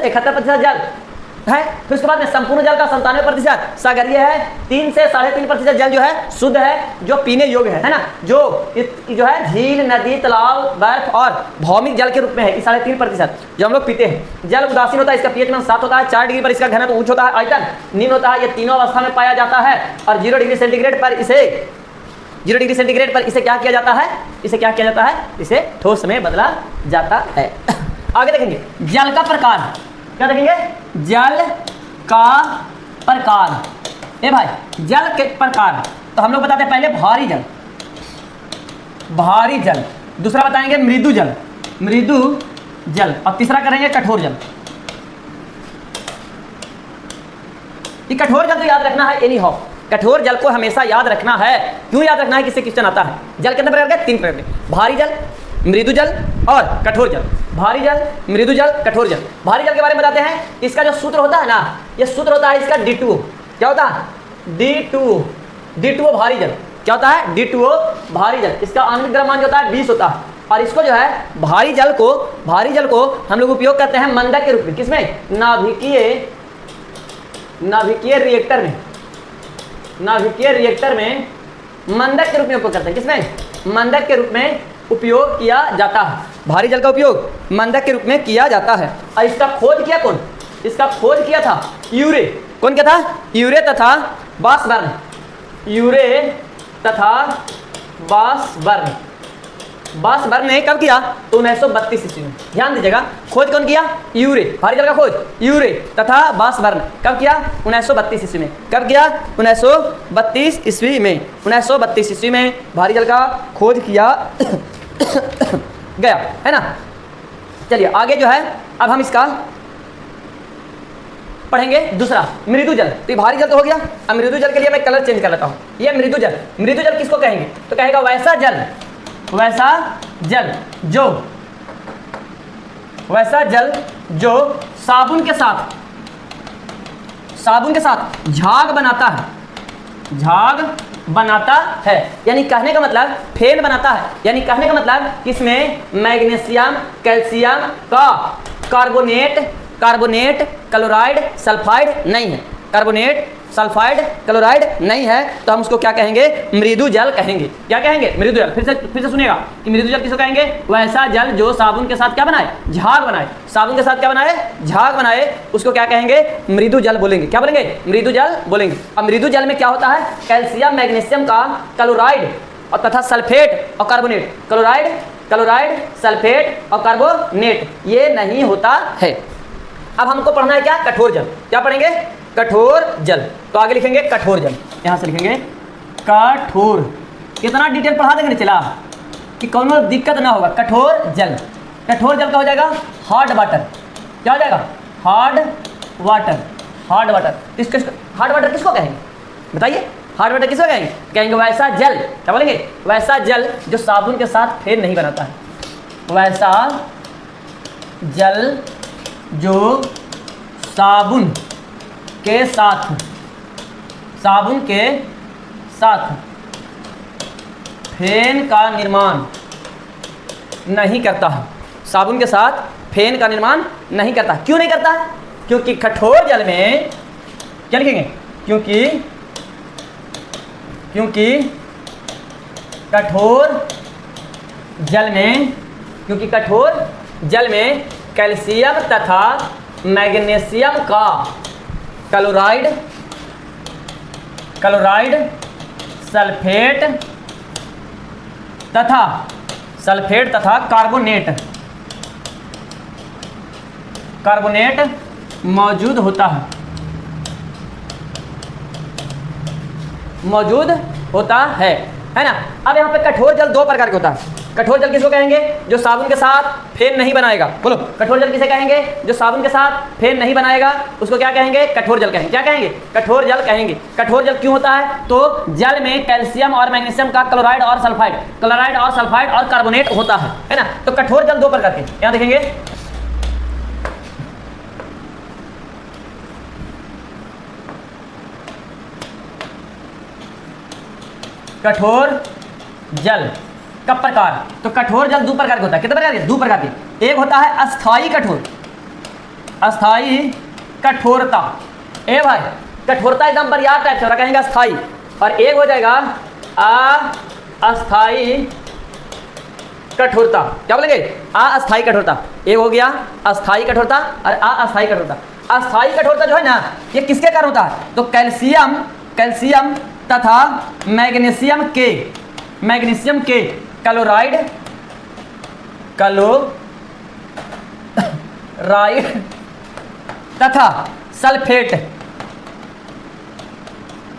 71% जल है। फिर उसके बाद में संपूर्ण जल का 97% सागरीय है। 3 से 3.5% जल जो है शुद्ध है, जो पीने योग्य है ना। जो है झील, नदी, तालाब, बर्फ और भौमिक जल के रूप में है, 3.5% जो हम लोग पीते हैं। जल उदासीन होता है, इसका पीएच मान 7 होता है। 4 डिग्री पर इसका घनत्व उच्च होता है, आयतन निम्न होता है। ये तीनों अवस्था में पाया जाता है। और 0 डिग्री सेंटीग्रेड पर इसे क्या किया जाता है, इसे क्या किया जाता है, इसे ठोस में बदला जाता है। आगे देखेंगे जल का प्रकार, क्या देखेंगे, जल का प्रकार। ए भाई, जल के प्रकार तो हम लोग बताते हैं पहले भारी जल। भारी जल दूसरा बताएंगे मृदु जल, मृदु जल, और तीसरा करेंगे कठोर जल। ये कठोर जल तो याद रखना है एनी हाउ, कठोर जल को हमेशा याद रखना है। क्यों याद रखना है, किससे क्वेश्चन आता है। जल कितने प्रकार के, 3 प्रकार के, भारी जल, मृदु जल और कठोर जल। भारी जल, मृदु जल, कठोर जल। भारी जल के बारे में बताते हैं, इसका जो सूत्र होता है ना, ये सूत्र होता है इसका D2O। क्या होता है, D2O भारी जल। क्या होता है, D2O भारी जल। इसका आणविक द्रव्यमान जो होता है 20 होता है। और इसको जो है भारी जल को हम लोग उपयोग करते हैं मंदक के रूप में। किसमें, नाभिकीय रिएक्टर में, नाभिकीय रिएक्टर में मंदक के रूप में उपयोग करते हैं। किसमें, मंदक के रूप में उपयोग किया जाता है। भारी जल का उपयोग मंदक के रूप में किया जाता है। और इसका खोज किया कौन, इसका खोज किया था यूरे। कौन किया था, यूरे तथा वासबर्न, यूरे तथा वासबर्न। वासबर्न ने कब किया, तो 1932 ईस्वी में। ध्यान दीजिएगा, खोज कौन किया, यूरे। भारी जल का खोज यूरे तथा वासबर्न कब किया, 1932 ईस्वी में। कब किया, 1932 ईस्वी में। 1932 ईस्वी में भारी जल का खोज किया गया, है ना। चलिए आगे जो है, अब हम इसका पढ़ेंगे दूसरा मृदु जल। तो ये भारी जल तो हो गया। अब मृदु जल के लिए मैं कलर चेंज कर लेता हूँ। ये मृदु जल, मृदु जल किसको कहेंगे, तो कहेगा वैसा जल जो साबुन के साथ झाग बनाता है, यानी कहने का मतलब फेन बनाता है। यानी कहने का मतलब किसमें, मैग्नीशियम, कैल्शियम का कार्बोनेट क्लोराइड सल्फाइड नहीं है। कार्बोनेट सल्फाइड क्लोराइड नहीं है, तो हम उसको क्या कहेंगे, मृदु जल कहेंगे। क्या कहेंगे, मृदु जल। फिर से सुनिएगा कि मृदु जल किसको कहेंगे, वैसा जल जो साबुन के साथ क्या बनाए, झाग बनाए। साबुन के साथ क्या बनाए, झाग बनाए, उसको क्या कहेंगे, मृदु जल बोलेंगे। क्या बोलेंगे, मृदु जल बोलेंगे। अब मृदु जल में क्या होता है, कैल्शियम मैग्नीशियम का क्लोराइड और तथा सल्फेट और कार्बोनेट, क्लोराइड सल्फेट और कार्बोनेट ये नहीं होता है। अब हमको पढ़ना है क्या, कठोर जल। क्या पढ़ेंगे, कठोर जल। तो आगे लिखेंगे कठोर जल, यहाँ से लिखेंगे कठोर। कितना डिटेल पढ़ा देंगे चला कि कोनो दिक्कत ना होगा। कठोर जल, कठोर जल का हो जाएगा हार्ड वाटर। क्या हो जाएगा, हार्ड वाटर। हार्ड वाटर किसको कहेंगे, बताइए, हार्ड वाटर किसको कहेंगे, कहेंगे वैसा जल। क्या बोलेंगे, वैसा जल जो साबुन के साथ फेन नहीं बनाता है। वैसा जल जो साबुन के साथ फेन का निर्माण नहीं करता है। साबुन के साथ फेन का निर्माण नहीं करता। क्यों नहीं करता, क्योंकि कठोर जल में क्या लिखेंगे, क्योंकि कठोर जल में कैल्शियम तथा मैग्नीशियम का क्लोराइड सल्फेट तथा कार्बोनेट मौजूद होता है ना। अब यहाँ पे कठोर जल 2 प्रकार के होता है। कठोर जल किसको कहेंगे, जो साबुन के साथ फेन नहीं बनाएगा। बोलो, कठोर जल किसे कहेंगे, जो साबुन के साथ फेन नहीं बनाएगा, उसको क्या कहेंगे, कठोर जल कहेंगे। क्या कहेंगे, कठोर जल कहेंगे। कठोर जल क्यों होता है, तो जल में कैल्शियम और मैग्नीशियम का क्लोराइड और सल्फाइड और कार्बोनेट होता है ना। तो कठोर जल 2 प्रकार के, यहाँ देखेंगे कठोर जल का प्रकार। तो कठोर जल 2 प्रकार का होता है। कितने प्रकार के, 2 प्रकार के। एक होता है अस्थाई कठोरता। ए भाई, कठोरता एकदम बरियार टाइप से कहेंगे अस्थाई। और एक हो जाएगा अस्थाई कठोरता। क्या बोलेंगे, अस्थाई कठोरता। एक हो गया अस्थाई कठोरता और अस्थाई कठोरता। अस्थाई कठोरता जो है ना, ये किसके कारण होता है, तो कैल्शियम तथा मैग्नीशियम के क्लोराइड तथा सल्फेट,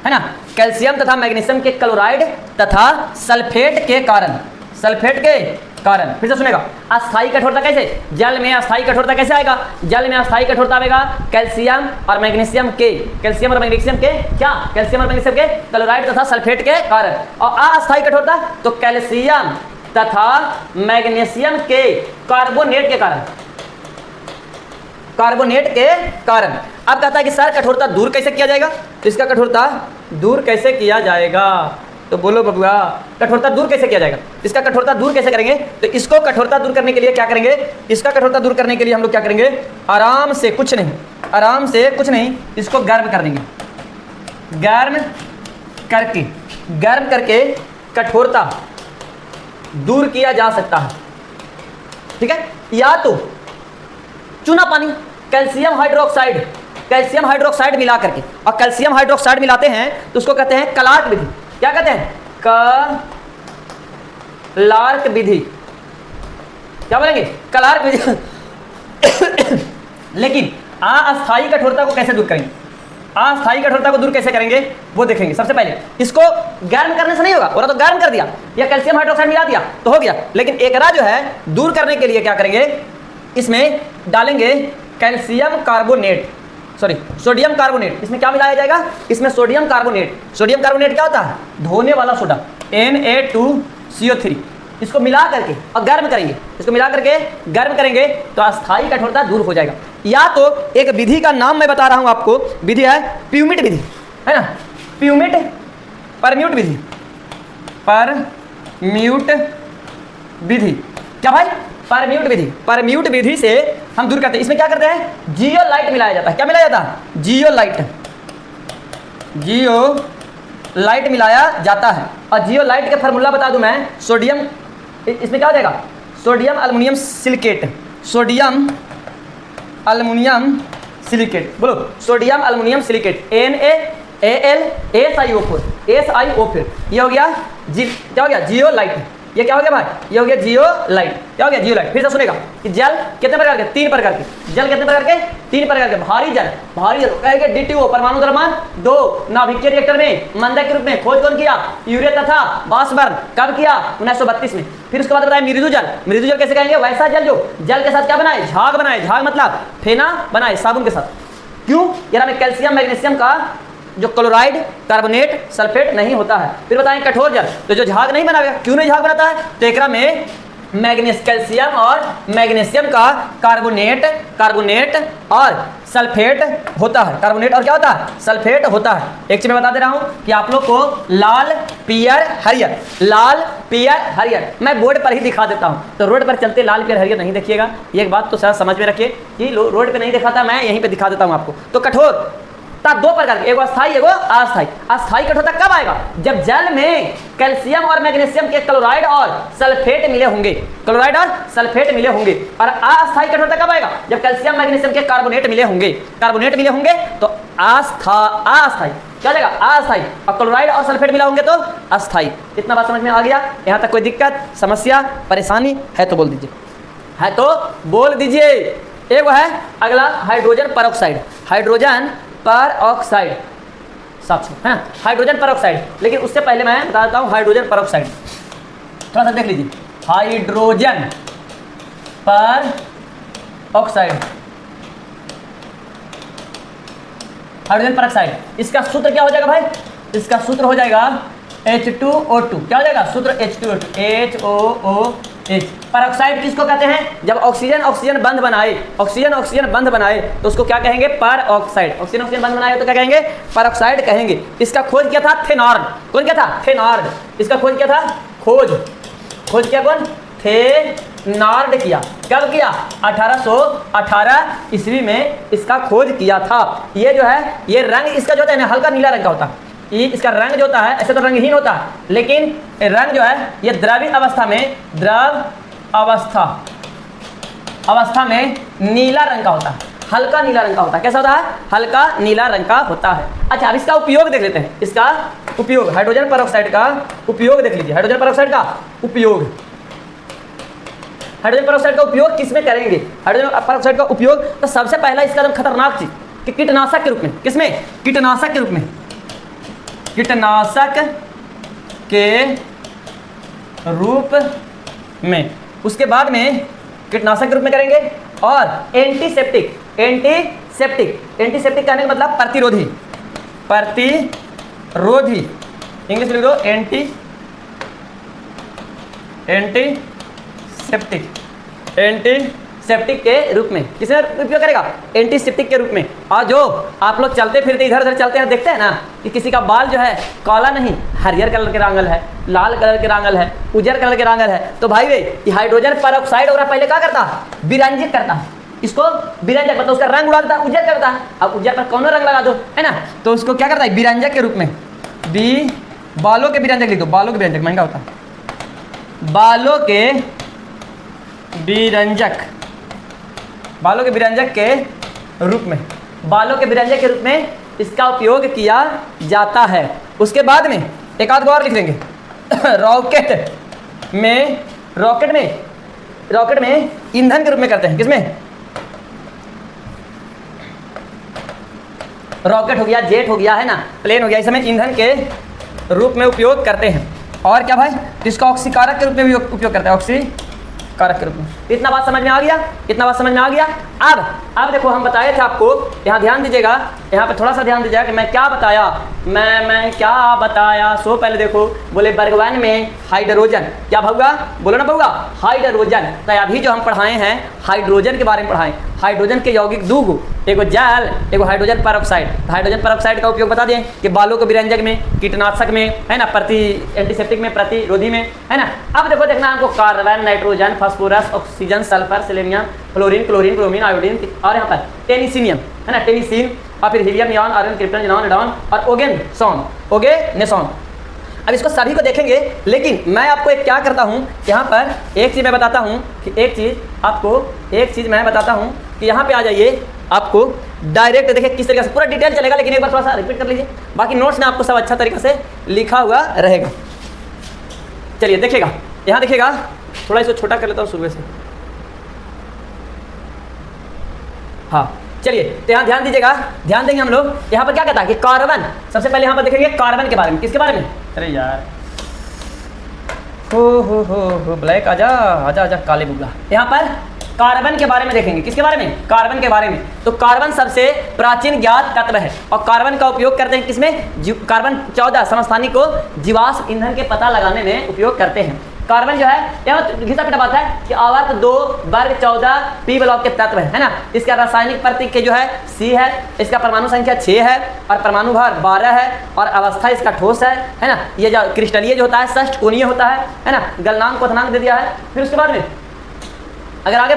है ना। कैल्शियम तथा मैग्नीशियम के क्लोराइड तथा सल्फेट के कारण। फिर से सुनेगा, अस्थायी कठोरता कैसे, जल में अस्थायी कठोरता कैसे आएगा, जल में अस्थायी कठोरता आएगा कैल्शियम और मैग्नीशियम के, कैल्शियम और मैग्नीशियम के क्या, कैल्शियम और मैग्नीशियम के क्लोराइड तथा सल्फेट के कारण। और अस्थायी कठोरता तो कैल्शियम तथा मैग्नीशियम के कार्बोनेट के कारण, कार्बोनेट के कारण। अब कहता है कि सर कठोरता दूर कैसे किया जाएगा, तो इसका कठोरता दूर कैसे किया जाएगा, तो बोलो बबुआ कठोरता दूर कैसे किया जाएगा, इसका कठोरता दूर कैसे करेंगे, तो इसको कठोरता दूर करने के लिए क्या करेंगे, इसका कठोरता दूर करने के लिए हम लोग क्या करेंगे, आराम से कुछ नहीं, आराम से कुछ नहीं, इसको गर्म कर देंगे, गर्म करके कठोरता दूर किया जा सकता है, ठीक है। या तो चूना पानी, कैल्शियम हाइड्रोक्साइड मिला करके, और कैल्शियम हाइड्रोक्साइड मिलाते हैं तो उसको कहते हैं कलार्क विधि। क्या कहते हैं, कलार्क विधि, क्या बोलेंगे, कलार्क विधि। लेकिन अस्थायी कठोरता को कैसे दूर करेंगे, अस्थायी कठोरता को दूर कैसे करेंगे वो देखेंगे। सबसे पहले इसको गर्म करने से नहीं होगा, और तो गर्म कर दिया या कैल्शियम हाइड्रोक्साइड मिला दिया तो हो गया, लेकिन एकरा जो है दूर करने के लिए क्या करेंगे, इसमें डालेंगे calcium carbonate, sorry sodium carbonate. इसमें क्या मिलाया जाएगा, इसमें सोडियम कार्बोनेट। सोडियम कार्बोनेट क्या होता है, धोने वाला सोडा, Na2CO3। इसको मिला करके और गर्म करेंगे, इसको मिला करके गर्म करेंगे तो अस्थायी कठोरता दूर हो जाएगा। या तो एक विधि का नाम मैं बता रहा हूं आपको, विधि है प्यूमिट विधि, है ना, प्यूमिट परम्यूट विधि, परम्यूट विधि, क्या भाई, परम्यूट विधि। परम्यूट विधि से हम दूर करते हैं। इसमें क्या करते हैं, जियोलाइट मिलाया जाता है। क्या मिलाया जाता है, जियोलाइट मिलाया जाता है। और जियोलाइट का फार्मूला बता दूं मैं, सोडियम, इसमें क्या हो जाएगा, sodium aluminium silicate, sodium aluminium silicate, बोलो सोडियम अल्युमिनियम सिलिकेट, NaAlSiO4, ये हो गया क्या हो गया, जियोलाइट। ये क्या हो गया भाई, ये हो गया जियोलाइट। क्या हो गया, जियोलाइट। फिर से सुनेगा कि जल कितने प्रकार के, 3 प्रकार के, जल कितने प्रकार के, 3 प्रकार के। भारी जल कहेंगे D2O, परमाणु द्रव्यमान 2, नाभिकीय रिएक्टर में मंदक के रूप में खोज कौन किया, यूरिया तथा वाष्पबर्न, कब किया, 1932 में। फिर उसके बाद बताया मृदु जल। मृदु जल कैसे कहेंगे, वैसा जल जो जल के साथ क्या बनाए, झाग बनाए, झाग मतलब फेना बनाए साबुन के साथ। क्यों, यानी में कैल्शियम मैग्नीशियम का जो क्लोराइड कार्बोनेट सल्फेट नहीं होता है। फिर बताएं कठोर जल, तो जो झाग नहीं बनाएगा, क्यों नहीं झाग बनाता है, तो एकरा में कैल्शियम और मैग्नीशियम का कार्बोनेट और सल्फेट होता है। कार्बोनेट और क्या होता है, सल्फेट होता है। एक चीज मैं बता दे रहा हूं कि आप लोग को लाल पियर हरियर मैं बोर्ड पर ही दिखा देता हूं, तो रोड पर चलते लाल पियर हरियर नहीं देखिएगा। ये एक बात तो शायद समझ में रखिए कि रोड पे नहीं दिखाता, मैं यहीं पे दिखा देता हूं आपको। तो कठोर 2 प्रकार के, एगो अस्थाई एगो अस्थाई। अस्थाई कठोरता कब आएगा, जब जल में कैल्शियम और मैग्नीशियम के क्लोराइड और सल्फेट मिले होंगे, क्लोराइड और सल्फेट मिले होंगे। और अस्थाई कठोरता कब आएगा, जब कैल्शियम मैग्नीशियम के कार्बोनेट मिले होंगे, तो अस्थाई क्या जाएगा, अस्थाई। और क्लोराइड और सल्फेट मिला होंगे तो अस्थाई। इतना बात समझ में आ गया, यहाँ तक कोई दिक्कत समस्या परेशानी है तो बोल दीजिए, है तो बोल दीजिए। एगो है अगला हाइड्रोजन परऑक्साइड, हाइड्रोजन परऑक्साइड, साफ है हाइड्रोजन परऑक्साइड। लेकिन उससे पहले मैं बता देता हूँ हाइड्रोजन परऑक्साइड, थोड़ा सा देख लीजिए। हाइड्रोजन परऑक्साइड, हाइड्रोजन परऑक्साइड, इसका सूत्र क्या हो जाएगा भाई, इसका सूत्र हो जाएगा H2O2। क्या हो जाएगा सूत्र, H2O2। परऑक्साइड किसको कहते हैं, जब ऑक्सीजन बंध बनाए, ऑक्सीजन बंध बनाए तो उसको क्या कहेंगे, परऑक्साइड। ऑक्सीजन बंध बनाए तो क्या कहेंगे, परऑक्साइड कहेंगे। इसका खोज किया था थेनॉर्ड। कौन किया था, थेनॉर्ड। इसका खोज किया था, खोज किया कौन, थेनॉर्ड किया। कब किया, 1818 ईस्वी में इसका खोज किया था। ये जो है, ये रंग इसका जो होता है ना, हल्का नीला रंग का होता है। ये इसका रंग जो होता है, ऐसे तो रंगहीन होता है, लेकिन रंग जो है ये द्रवित अवस्था में, द्रव अवस्था में नीला रंग का होता है, हल्का नीला रंग का होता है। कैसा होता है, हल्का नीला रंग का होता है। अच्छा, अब इसका उपयोग देख लेते हैं। इसका उपयोग, हाइड्रोजन परऑक्साइड का उपयोग देख लीजिए। हाइड्रोजन परऑक्साइड का उपयोग, हाइड्रोजन परऑक्साइड का उपयोग किस में करेंगे, हाइड्रोजन परऑक्साइड का उपयोग तो सबसे पहला इसका एकदम खतरनाक चीज कि कीटनाशक के रूप में, किसमें, कीटनाशक के रूप में, कीटनाशक के रूप में उसके बाद में कीटनाशक के रूप में करेंगे, और एंटीसेप्टिक कहने का मतलब प्रतिरोधी, इंग्लिश लिख दो एंटीसेप्टिक के रूप में किसमें उपयोग करेगा? एंटीसेप्टिक के रूप में। और जो आप लोग चलते फिरते इधर उधर चलते हैं, देखते हैं ना कि किसी का बाल जो है काला नहीं, हरियर कलर के रंगल है, लाल कलर के रंगल है, उजर कलर के रंगल है, तो भाई वे ये हाइड्रोजन परऑक्साइड वगैरह पहले क्या करता? विरंजित करता। इसको विरंजक मतलब उसका रंग उड़ा देता, उजर करता है। अब उजर पर कौन रंग लगा दो, है ना, तो उसको क्या करता है? विरंजक के रूप में, बालों के विरंजक लिख दो, बालों के विरंजक महंगा होता है, बालों के विरंजक के रूप में इसका उपयोग किया जाता है। उसके बाद में एक आध और लिख लेंगे रॉकेट में ईंधन के रूप में करते हैं। किसमें? रॉकेट हो गया, जेट हो गया, है ना, प्लेन हो गया, इस समय ईंधन के रूप में उपयोग करते हैं। और क्या भाई? इसका ऑक्सीकारक के रूप में भी उपयोग करते हैं, ऑक्सीकारक के रूप में। इतना बात समझ में आ गया? अब देखो हम बताए थे आपको, यहाँ ध्यान दीजिएगा, यहाँ पे थोड़ा सा ध्यान दीजिएगा कि मैं क्या बताया, मैं क्या बताया। सो पहले देखो, बोले वर्ग 1 में हाइड्रोजन, क्या भाऊगा? बोलो ना भाऊगा, हाइड्रोजन। तो अभी जो हम पढ़ाए हैं हाइड्रोजन के बारे में पढ़ाएं। हाइड्रोजन के यौगिक दो गो, एगो जल, एगो हाइड्रोजन परऑक्साइड। हाइड्रोजन परऑक्साइड का उपयोग बता दें कि बालों को विरंजक में, कीटनाशक में, है ना, एंटीसेप्टिक में, प्रतिरोधी में, है ना। अब देखो देखना हमको carbon, nitrogen, phosphorus, oxygen, sulphur, selenium, fluorine, chlorine, bromine, iodine, और यहाँ पर टेनिसिनियम, है ना, टेनिसिन, और फिर helium, neon, argon, krypton, xenon, radon और ओगेनेसॉन। अब इसको सभी को देखेंगे, लेकिन मैं आपको एक क्या करता हूँ, यहाँ पर एक चीज़ मैं बताता हूँ कि मैं बताता हूँ कि यहाँ पे आ जाइए, आपको डायरेक्ट देखिए किस तरीके से पूरा डिटेल चलेगा, लेकिन एक बार थोड़ा सा रिपीट कर लीजिए। बाकी नोट्स में आपको सब अच्छा तरीके से लिखा हुआ रहेगा। चलिए देखिएगा, यहाँ देखिएगा, थोड़ा इसको छोटा कर लेता हूँ शुरू से। हाँ चलिए, तो यहाँ ध्यान दीजिएगा, ध्यान देंगे हम लोग। यहाँ पर क्या कहता है कि कार्बन, सबसे पहले यहाँ पर देखेंगे कार्बन के बारे में। किसके बारे में? अरे यार, हो ब्लैक, आजा काले बुगला। यहाँ पर कार्बन के बारे में देखेंगे। किसके बारे में? कार्बन के बारे में। तो कार्बन सबसे प्राचीन ज्ञात तत्व है, और कार्बन का उपयोग करते हैं किसमें? कार्बन 14 समस्थानिक को जीवाश्म ईंधन के पता लगाने में उपयोग करते हैं। कार्बन जो है, यहाँ घिसा पिटा बात है कि आवर्त 2 वर्ग 14 पी ब्लॉक के तत्व है ना। इसका रासायनिक प्रतीक के जो है C है, इसका परमाणु संख्या 6 है, और परमाणु भार 12 है, और अवस्था इसका ठोस है ना। ये जो क्रिस्टलीय जो होता है षष्ठ कोणीय होता है ना। गलनांक क्वथनांक दे दिया है। फिर उसके बाद में अगर आगे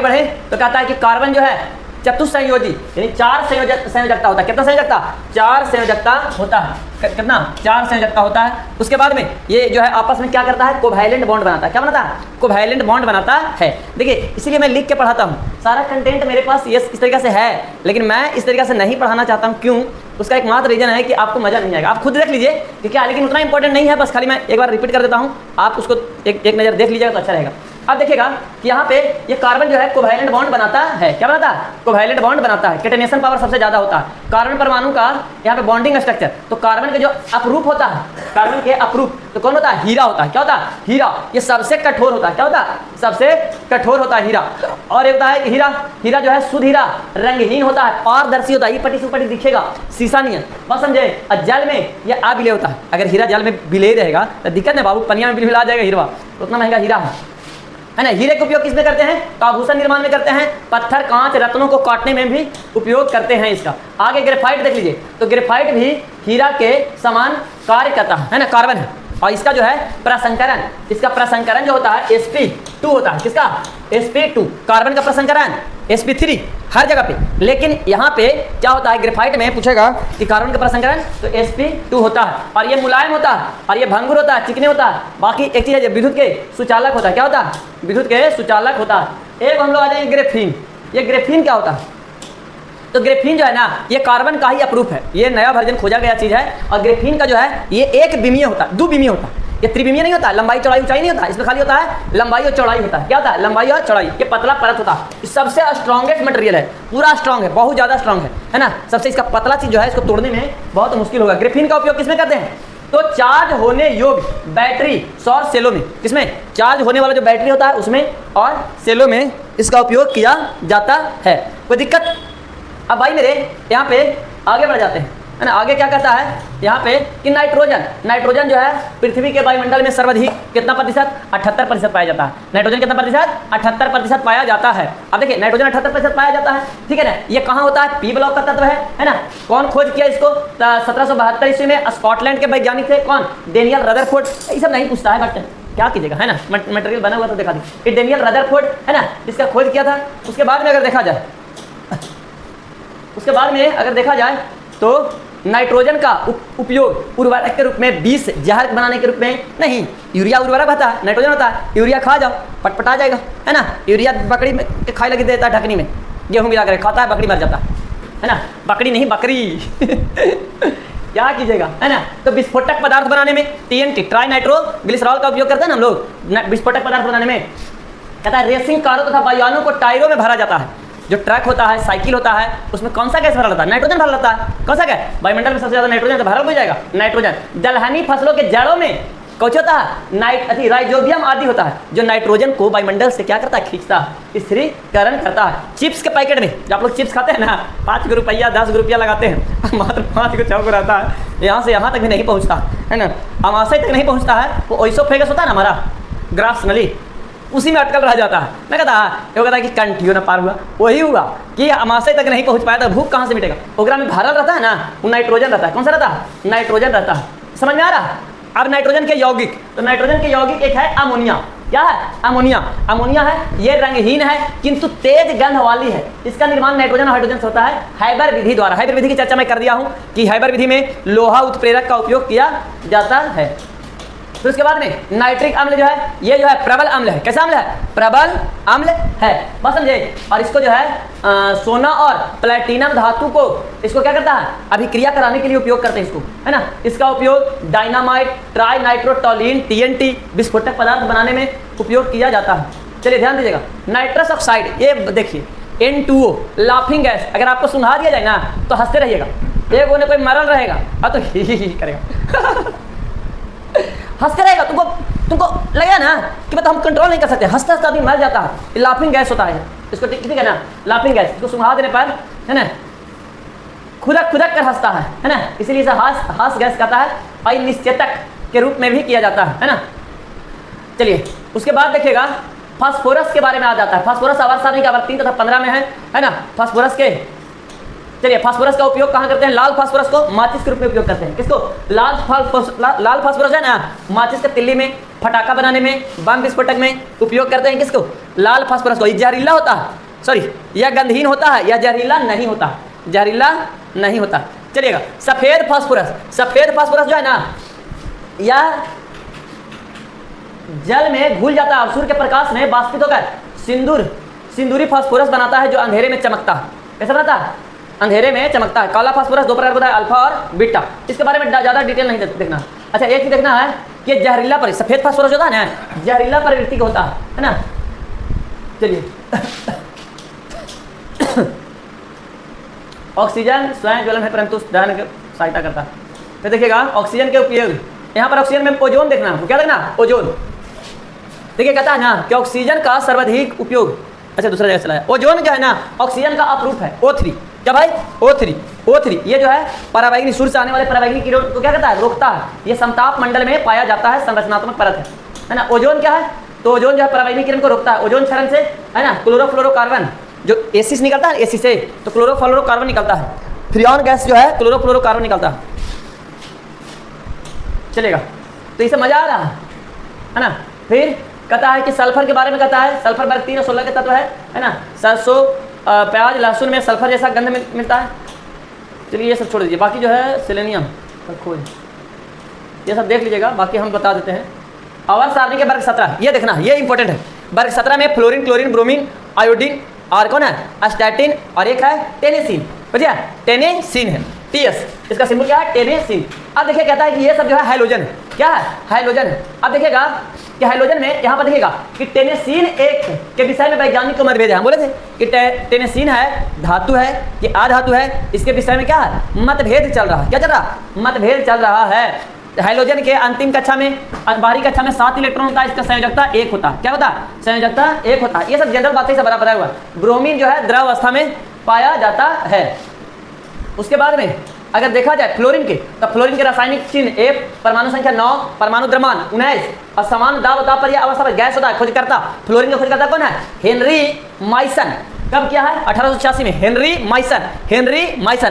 बढ़े तो कहता है कि कार्बन जो है चतुस्संयोजी, यानी 4 संयोजकता होता है। कितना संयोजकता? 4 संयोजकता होता है। कितना? 4 संयोजकता होता है। उसके बाद में ये जो है आपस में क्या करता है? कोवैलेंट बॉन्ड बनाता है। क्या बनाता है? कोवैलेंट बॉन्ड बनाता है। देखिए, इसीलिए मैं लिख के पढ़ाता हूँ। सारा कंटेंट मेरे पास ये इस तरीके से है, लेकिन मैं इस तरीके से नहीं पढ़ाना चाहता हूँ। क्यों? उसका एकमात्र रीजन है कि आपको मजा नहीं आएगा। आप खुद देख लीजिए कि क्या, लेकिन उतना इंपॉर्टेंट नहीं है। बस खाली मैं एक बार रिपीट कर देता हूँ, आप उसको एक नज़र देख लीजिएगा तो अच्छा रहेगा। अब देखिएगा कि यहाँ पे ये कार्बन जो है कोवैलेंट बॉन्ड बनाता है। क्या बनाता है? कोवैलेंट बॉन्ड बनाता है। कैटेनेशन पावर सबसे ज्यादा होता है कार्बन परमाणु का। यहाँ पे बॉन्डिंग स्ट्रक्चर, तो कार्बन के जो अपरूप होता है, कार्बन के अपरूप तो कौन होता है? हीरा होता है। क्या होता है? हीरा। ये सबसे कठोर होता है। क्या होता है? सबसे कठोर होता है हीरा। और एक होता है हीरा जो है शुद्ध हीरा, रंगहीन होता है, पारदर्शी होता है। ये पट्टी से पट्टी दिखेगा, शीशा नहीं है। बस समझे? और जल में ये अविलेय होता है। अगर हीरा जल में विलेय रहेगा तो दिक्कत नहीं बाबू, पनिया में बिल आ जाएगा हीरा। उतना महंगा हीरा है ना। हीरे का उपयोग किसमें करते हैं? आभूषण निर्माण में करते हैं। पत्थर, कांच, रत्नों को काटने में भी उपयोग करते हैं इसका। आगे ग्रेफाइट देख लीजिए, तो ग्रेफाइट भी हीरा के समान कार्य करता है ना। कार्बन है, और इसका जो है प्रसंकरण, इसका प्रसंकरण जो होता है sp2 होता है। किसका? sp2। कार्बन का प्रसंकरण sp3 हर जगह पे। लेकिन यहाँ पे क्या होता है? ग्रेफाइट में पूछेगा कि कार्बन का प्रसंकरण तो sp2 होता है, और ये मुलायम होता है, और ये भंगुर होता है, चिकने होता है। बाकी एक चीज़ है, विद्युत के सुचालक होता है। क्या होता है? विद्युत के सुचालक होता है। एक हम लोग आ जाएंगे ग्रेफीन। ये ग्रेफीन क्या होता है? तो ग्रेफीन जो है ना, ये कार्बन का ही अपरूप है। ये नया वर्जन खोजा गया चीज़ है। और ग्रेफीन का जो है ये एक बिमीय होता है, 2 बिमीय होता है। ये त्रिविमीय नहीं होता, लंबाई चौड़ाई ऊंचाई नहीं होता। इसमें खाली होता है लंबाई और चौड़ाई होता है। क्या होता है? लंबाई और चौड़ाई। ये पतला परत होता है। ये सबसे स्ट्रॉन्गेस्ट मटेरियल है, पूरा स्ट्रॉन्ग है, बहुत ज़्यादा स्ट्रॉन्ग है ना। सबसे इसका पतला चीज़ जो है, इसको तोड़ने में बहुत मुश्किल होगा। ग्रेफीन का उपयोग किसमें करते हैं? तो चार्ज होने योग्य बैटरी सौर सेलों में, किसमें चार्ज होने वाला जो बैटरी होता है उसमें और सेलों में इसका उपयोग किया जाता है। कोई दिक्कत? अब भाई मेरे यहाँ पे आगे बढ़ जाते हैं, है ना। आगे क्या कहता है यहाँ पे कि नाइट्रोजन जो है पृथ्वी के वायुमंडल में सर्वाधिक कितना प्रतिशत? 78% पाया जाता है। नाइट्रोजन कितना प्रतिशत? 78% पाया जाता है। अब देखिए नाइट्रोजन 78% पाया जाता है, ठीक है ना। ये कहाँ होता है? पी ब्लॉक का तत्व है ना। कौन खोज किया इसको? 1772 ईस्वी में स्कॉटलैंड के वैज्ञानिक थे। कौन? Daniel Rutherford. ये सब नहीं पूछता है बट क्या कीजिएगा, है ना। मटेरियल बना हुआ तो दिखा दी। ये डेनियल रदरफोर्ड है ना, जिसका खोज किया था। उसके बाद में अगर देखा जाए तो नाइट्रोजन का उपयोग उर्वरक के रूप में, बीज जहर बनाने के रूप में नहीं। यूरिया उर्वरक होता है, नाइट्रोजन होता है। यूरिया खा जाओ पटपटा जाएगा, है ना। यूरिया बकरी में खाए लगी देता है, ढकनी में गेहूं मिला कर खाता है, बकरी मर जाता है ना। बकरी नहीं बकरी क्या कीजिएगा, है ना। तो विस्फोटक पदार्थ बनाने में TNT ट्राई नाइट्रो ग्लिसरॉल का उपयोग करते हैं ना हम लोग विस्फोटक पदार्थ बनाने में। कहता है रेसिंग कारों तथा वायुयानों को टायरों में भरा जाता है। जो ट्रक होता है, साइकिल होता है, उसमें कौन सा गैस भरा रहता है? नाइट्रोजन भरा रहता है। कौन सा गैस? वायुमंडल में सबसे ज्यादा नाइट्रोजन तो भरा हो जाएगा, नाइट्रोजन। दलहनी फसलों के जड़ों में कौन होता है? राइजोबियम आदि होता है, जो नाइट्रोजन को वायुमंडल से क्या करता है? खींचता है, स्थिरीकरण करता है। चिप्स के पैकेट में जो आप लोग चिप्स खाते हैं ना, 5 रुपया 10 रुपया लगाते हैं, मात्र 5 को 6 को रहता है, यहाँ से यहाँ तक भी नहीं पहुँचता, है ना। अमाशय तक नहीं पहुँचता है। वो ओइसोफेगस होता है ना हमारा, ग्रास नली, उसी में अटकल रह जाता है। मैं कहता है कि कंटिन्यू ना पार हुआ, वही हुआ कि अमाशय तक नहीं पहुंच पाया, तो भूख कहाँ से मिटेगा? ओकरा में भरल रहता है ना, वो नाइट्रोजन रहता है। कौन सा रहता है? नाइट्रोजन रहता है। समझ में आ रहा? अब नाइट्रोजन के यौगिक, तो नाइट्रोजन के यौगिक एक है अमोनिया। क्या है? अमोनिया है। ये रंगहीन है किंतु तेज गंध वाली है। इसका निर्माण नाइट्रोजन और हाइड्रोजन से होता है हैबर विधि द्वारा। हैबर विधि की चर्चा मैं कर दिया हूँ कि हैबर विधि में लोहा उत्प्रेरक का उपयोग किया जाता है। तो उसके बाद में नाइट्रिक अम्ल जो है, ये जो है प्रबल अम्ल है। कैसा अम्ल है? प्रबल अम्ल है, बस समझे। और इसको जो है सोना और प्लेटिनम धातु को इसको क्या करता है? अभिक्रिया कराने के लिए उपयोग करते हैं इसको, है ना। इसका उपयोग डायनामाइट, ट्राई नाइट्रोटोलिन, TNT विस्फोटक पदार्थ बनाने में उपयोग किया जाता है। चलिए ध्यान दीजिएगा। नाइट्रस ऑक्साइड, ये देखिए N2O लाफिंग गैस। अगर आपको सुना दिया जाए ना तो हंसते रहिएगा। एक वो कोई मरल रहेगा तो ही करेगा हंसते रहेगा। तुमको लगेगा ना कि मतलब हम कंट्रोल नहीं कर सकते, हंसते हंसते आदमी मर जाता है। लाफिंग गैस होता है इसको, ठीक है ना। लाफिंग गैस, इसको सुंघा देने पर, है ना, खुदक कर हंसता है ना। इसीलिए इसे हास गैस कहता है। और निश्चेतक के रूप में भी किया जाता है ना। चलिए उसके बाद देखिएगा फास्फोरस के बारे में आ जाता है। फास्फोरस आवर्त सारणी का वर्ग 3 तथा 15 में है ना। फास्फोरस के, चलिए फास्फोरस का उपयोग कहाँ करते हैं? लाल फास्फोरस को माचिस के रूप में उपयोग करते हैं। किसको? लाल फास्फोरस है ना, माचिस के तिल्ली में, फटाका बनाने में, बम विस्फोटक में उपयोग करते हैं। किसको? लाल फास्फोरस को। ये जहरीला होता है, सॉरी यह गंधहीन होता है, यह जहरीला नहीं होता, जहरीला नहीं होता। चलिएगा सफेद फास्फोरस जो है ना, यह जल में घुल जाता है, सूर्य के प्रकाश में बाष्पित होकर सिंदूरी फास्फोरस बनाता है, जो अंधेरे में चमकता है। कैसा बनाता है? अंधेरे में चमकता है। काला फास्फोरस 2 प्रकार होता है, अल्फा और बीटा। इसके बारे में ज़्यादा डिटेल नहीं देखना। अच्छा एक ही देखना है कि जहरीला सफेद फास्फोरस होता है ना, जहरीला प्रवृत्ति का होता है ना। चलिए ऑक्सीजन स्वयं ज्वलन है परंतु दहन की सहायता करता है। तो देखिएगा ऑक्सीजन के उपयोग, यहाँ पर ऑक्सीजन में ओजोन देखना है। क्या देखना? ओजोन। देखिए कहता है ना कि ऑक्सीजन का सर्वाधिक उपयोग, अच्छा दूसरा जगह चला है। ओजोन जो है ना ऑक्सीजन का अपरूप है, O3। क्या भाई? O3 ये जो है पराबैंगनी, सूर्य से आने वाले पराबैंगनी किरणों को क्या करता है? रोकता है। ये समताप मंडल में पाया जाता है, संरचनात्मक परत है ना। ओजोन क्या है? तो ओजोन जो है पराबैंगनी किरण को रोकता है। ओजोन क्षरण से, है ना, क्लोरोफ्लोरोकार्बन जो एसिड निकलता है, एसी से तो क्लोरोफ्लोरोकार्बन निकलता है। फ्रियॉन गैस जो है क्लोरोफ्लोरोकार्बन निकलता है। चलेगा, तो इसे मजा आ रहा है ना। फिर कहता है कि सल्फर के बारे में कहता है, सल्फर वर्ग 3 और 16 के तत्व है ना। सरसों, प्याज, लहसुन में सल्फर जैसा गंध मिलता है। चलिए ये सब छोड़ दीजिए, बाकी जो है सेलेनियम का खोज, ये सब देख लीजिएगा, बाकी हम बता देते हैं। आवर्त सारणी के वर्ग 17, ये देखना, ये इंपॉर्टेंट है। वर्ग 17 में फ्लोरीन, क्लोरीन, ब्रोमीन, आयोडीन और कौन है? अस्टैटिन और एक है टेनेसिन। बुझिए टेनेसिन है, TS, इसका सिंबल क्या है? टेनेसिन। अब देखिए कहता है कि ये सब जो है हाइलोजन है। क्या है? हाइलोजन है। अब देखिएगा कि हाइलोजन में यहाँ पर देखिएगा कि टेनेसिन एक के विषय में वैज्ञानिक को मतभेद है। हम बोले थे कि टेनेसिन है धातु है कि अधातु है, इसके विषय में क्या है? मतभेद चल रहा है। क्या चल रहा? मतभेद चल रहा है। हाइड्रोजन के अंतिम कक्षा में, बाहरी कक्षा में 7 इलेक्ट्रॉन होता है, इसका संयोजकता 1 होता है। क्या होता है? संयोजकता 1 होता है। ये सब जनरल बातें से बराबर हुआ। ब्रोमीन जो है द्रव अवस्था में पाया जाता है। उसके बाद में अगर देखा जाए फ्लोरीन के, तो फ्लोरीन के रासायनिक चिन्ह F, परमाणु संख्या 9, परमाणु द्रव्यमान 19 और समान दाब पर यह अवस्था में गैस होता है। खोजकर्ता फ्लोरीन का खोजकर्ता कौन है? हेनरी माइसन। कब किया है? 1886 में। हेनरी माइसन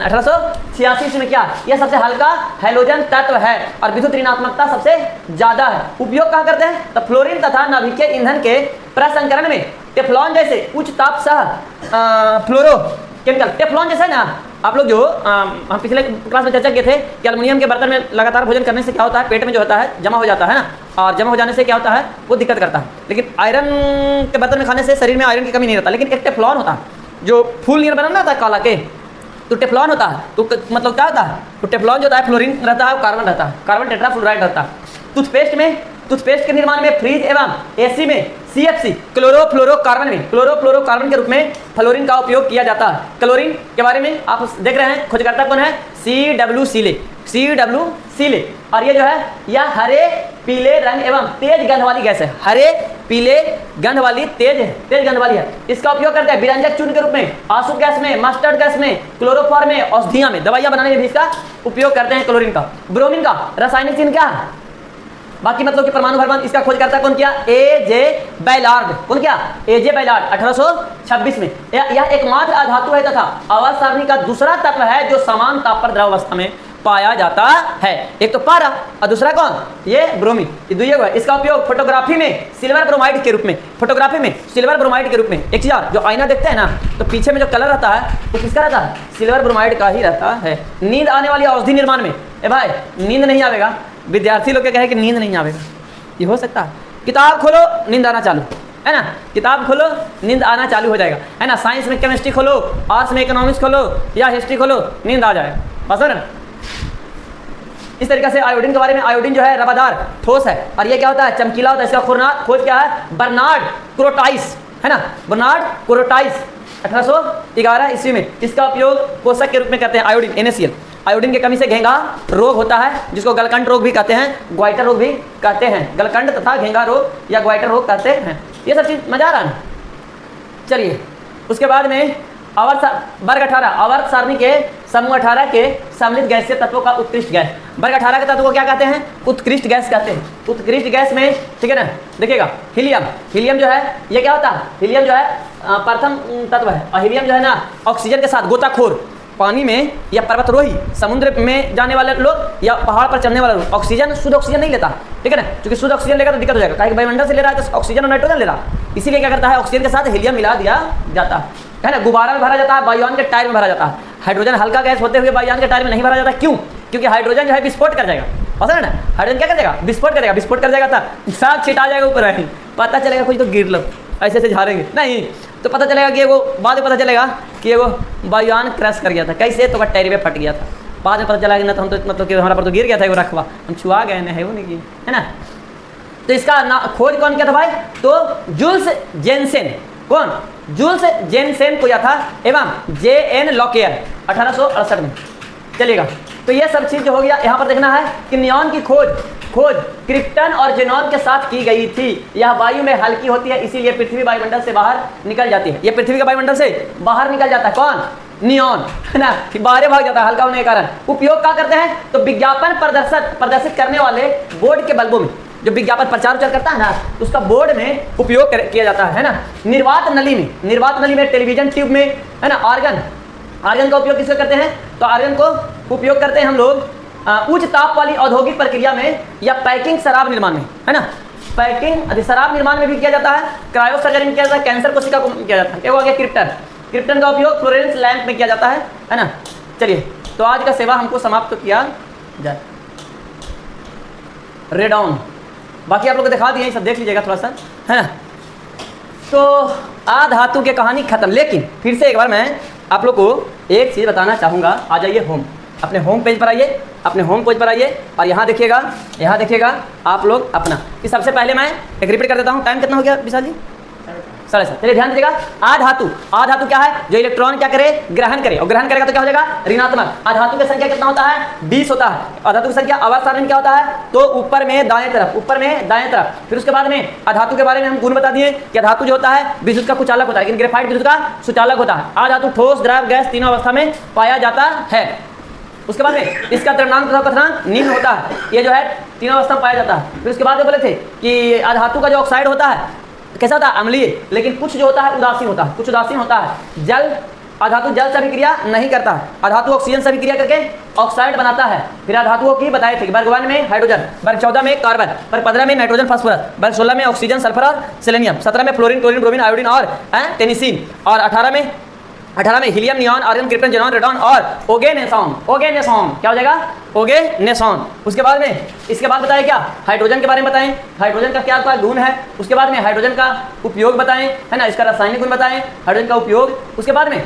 1886 में किया। यह सबसे हल्का हैलोजन तत्व है और विद्युत ऋणात्मकता सबसे ज्यादा है। उपयोग कहाँ करते हैं? तो फ्लोरीन तथा नाभिकीय ईंधन के प्रसंस्करण में। टेफ्लॉन जैसे उच्च ताप सह फ्लोरो केमिकल, टेफ्लॉन जैसा है ना, आप लोग जो हम पिछले क्लास में चर्चा किए थे कि एल्युमिनियम के बर्तन में लगातार भोजन करने से क्या होता है? पेट में जो होता है जमा हो जाता है ना, और जमा हो जाने से क्या होता है? वो दिक्कत करता है। लेकिन आयरन के बर्तन में खाने से शरीर में आयरन की कमी नहीं रहता। लेकिन एक टेफ्लॉन होता है जो फूल नियर बना होता है काला के, तो टेफ्लॉन होता है। तो मतलब क्या होता है? तो टेफ्लॉन जो होता है फ्लोरीन रहता है, कार्बन रहता है, कार्बन टेट्राफ्लोराइड रहता है। टूथपेस्ट के निर्माण में, फ्रिज एवं एसी में CFC क्लोरोफ्लोरोकार्बन में, क्लोरोफ्लोरोकार्बन के रूप में फ्लोरीन का उपयोग किया जाता है। क्लोरीन के बारे में आप देख रहे हैं, खोजकर्ता कौन है? CW सीले। और ये जो है यह हरे पीले रंग एवं तेज गंध वाली गैस है। हरे पीले गंध वाली तेज गंध वाली है। इसका उपयोग करते हैं विरंजक चूर्ण के रूप में, आसुक गैस में, मस्टर्ड गैस में, क्लोरोफॉर्म में, औषधियां में, दवाइयां बनाने में भी इसका उपयोग करते हैं क्लोरीन का। ब्रोमीन का रासायनिक चिन्ह क्या है? बाकी मतलब कि परमाणु भरमान, इसका खोजकर्ता कौन किया? AJ बैलार्ड। कौन किया? AJ बैलार्ड 1826 में। यह एकमात्र अधातु है तथा आवर्त सारणी का दूसरा तत्व है जो समान ताप पर द्रव अवस्था में पाया जाता है। एक तो पारा और दूसरा कौन? ये ब्रोमीन। ये दुइये को है। इसका उपयोग फोटोग्राफी में सिल्वर ब्रोमाइड के रूप में, एक चीज और, जो आईना देखते हैं ना, तो पीछे में जो कलर रहता है वो किसका रहता है? सिल्वर ब्रोमाइड का ही रहता है। नींद आने वाली औषधि निर्माण में, ए भाई नींद नहीं आवेगा, विद्यार्थी लोग के कहे कि नींद नहीं आवेगा, ये हो सकता है। किताब खोलो नींद आना चालू, है ना, किताब खोलो नींद आना चालू हो जाएगा, है ना। साइंस में केमिस्ट्री खोलो, आर्ट्स में इकोनॉमिक्स खोलो या हिस्ट्री खोलो, नींद आ जाएगा। बस है ना। इस तरीके से आयोडीन के बारे में, आयोडीन जो है रवादार ठोस है और ये क्या होता है? चमकीला होता है। इसका खोज क्या है? बर्नार्ड क्रोटाइस, है ना, बर्नार्ड क्रोटाइस 1811 ईस्वी में। इसका उपयोग पोषक के रूप में करते हैं। Iodine NaCl। आयोडीन की कमी से घेंगा रोग होता है, जिसको गलकंड रोग भी कहते हैं, ग्वाइटर रोग भी कहते हैं। गलकंड तथा घेंगा रोग या ग्वाइटर रोग कहते हैं। ये सब चीज मजा आ रहा है। चलिए उसके बाद में वर्ग 18 आवर्त सारणी के समूह 18 के सम्मिलित गैसीय तत्वों का उत्कृष्ट गैस। वर्ग 18 के तत्वों को क्या कहते हैं? उत्कृष्ट गैस कहते हैं। उत्कृष्ट गैस में, ठीक है ना, देखिएगा हीलियम जो है ये क्या होता है? हीलियम जो है प्रथम तत्व है और हीलियम जो है ना ऑक्सीजन के साथ गोताखोर पानी में या पर्वतरोही समुद्र में जाने वाले लोग या पहाड़ पर चढ़ने वाले लोग ऑक्सीजन, शुद्ध ऑक्सीजन नहीं लेता, ठीक है ना, क्योंकि शुद्ध ऑक्सीजन लेगा तो दिक्कत हो जाएगा। कहीं वायुमंडल से ले रहा है तो ऑक्सीजन और नाइट्रोजन ले रहा है, इसीलिए क्या करता है? ऑक्सीजन के साथ हीलियम मिला दिया जाता है ना। गुब्बारा में भरा जाता है, वायुयान के टायर में भरा जाता है। हाइड्रोजन हल्का गैस होते हुए वायुयान के टायर में नहीं भरा जाता। क्यों? क्योंकि हाइड्रोजन जो है विस्फोट कर जाएगा, पता है ना। हाइड्रोजन क्या कर जाएगा? विस्फोट कर जाएगा था साग छिटा जाएगा ऊपर, है पता चलेगा कुछ तो गिर लो, ऐसे ऐसे झाड़ेंगे नहीं तो पता चलेगा कि वो बाद में पता चलेगा कि वो वायुयान क्रैश कर गया था। कैसे? तो टायर में फट गया था। बाद में पता चला कि ना तो हम तो मतलब कि हमारा पर तो गिर गया था वो रखवा, हम छुआ गए ना, है वो नहीं, है ना। तो इसका खोज कौन किया था भाई? तो जुल्स जेनसेन। कौन? जुल्स जेनसेन को किया था एवं JN लॉकेयर 1868 में। चलिएगा, तो ये सब चीज जो हो गया। यहाँ पर देखना है कि नियॉन की खोज क्रिप्टन और जेनॉन के साथ की गई थी। यह वायु में हल्की होती है, इसीलिए पृथ्वी वायुमंडल से बाहर निकल जाती है। ये पृथ्वी के वायुमंडल से बाहर निकल जाता है। कौन? नियॉन, है ना, बाहर भाग जाता है हल्का होने के कारण। उपयोग क्या करते हैं? तो विज्ञापन प्रदर्शित करने वाले बोर्ड के बल्बों में, जो विज्ञापन प्रचार करता है ना, उसका बोर्ड में उपयोग किया जाता है ना। निर्वात नली में, टेलीविजन ट्यूब में, है ना। आर्गन का उपयोग किससे करते हैं? तो आर्गन को उपयोग करते हैं हम लोग उच्च ताप वाली औद्योगिक प्रक्रिया में या पैकिंग शराब निर्माण में, है ना। पैकिंग शराब निर्माण में भी किया जाता है। क्रायो सर्जरी में किया जाता है। कैंसर कोशिका को किया जाता है। क्या हो गया? क्रिप्टन का उपयोग फ्लोरेंस लैंप में किया जाता है ना। चलिए, तो आज का सेवा हमको समाप्त किया जाए। रेडॉन बाकी आप लोग को दिखा दिए, सब देख लीजिएगा थोड़ा सा, है ना। तो अधातु की कहानी खत्म। लेकिन फिर से एक बार मैं आप लोग को एक चीज़ बताना चाहूँगा। आ जाइए अपने होम पेज पर आइए, और यहाँ देखिएगा आप लोग अपना कि सबसे पहले मैं एक रिपीट कर देता हूँ। टाइम कितना हो गया विशाल जी? सॉल्यूशन। चलिए ध्यान दीजिएगा, आधातु क्या है, जो इलेक्ट्रॉन क्या करे, ग्रहण करे, और ग्रहण करेगा तो क्या हो जाएगा, ऋणात्मक। आधातु की संख्या कितना होता है, 20 होता है। आधातु की संख्या आवर्त सारणी में क्या होता है, तो ऊपर में दाएं तरफ, ऊपर में दाएं तरफ। फिर उसके बाद में आधातु के बारे में हम गुण बता दिए कि आधातु जो होता है विद्युत का कुचालक होता है, लेकिन ग्रेफाइट विद्युत का सुचालक होता है। आधातु ठोस, द्रव, गैस तीनों अवस्था में पाया जाता है। उसके बाद में इसका द्रव्यमान तथा क्वथनांक निम्न होता है, ये जो है तीनों अवस्था में पाया जाता है। फिर उसके बाद में बोले थे कि आधातु का जो ऑक्साइड होता है कैसा होता है, अम्लीय, लेकिन कुछ जो होता है उदासीन होता है, कुछ उदासीन होता है। जल, आधातु जल से अभिक्रिया नहीं करता है, आधातु ऑक्सीजन से अभिक्रिया करके ऑक्साइड बनाता है। फिर आधातुओं की बताए थे कि वर्ग 1 में हाइड्रोजन, वर्ग 14 में कार्बन, वर्ग 15 में नाइट्रोजन फास्फोरस, वर्ग 16 में ऑक्सीजन सल्फर और सेलेनियम, 17 में फ्लोरीन क्लोरीन ब्रोमीन आयोडीन और टेनिसिन, और 18 में helium neon argon krypton xenon radon और ओगेनेसॉन। क्या हो जाएगा, ओगेनेसॉन। उसके बाद में इसके बाद बताएं क्या, हाइड्रोजन के बारे में बताएं, हाइड्रोजन का क्या क्या गुण है। उसके बाद में हाइड्रोजन का उपयोग बताएं, है ना, इसका रासायनिक गुण बताएं, हाइड्रोजन का उपयोग। उसके बाद में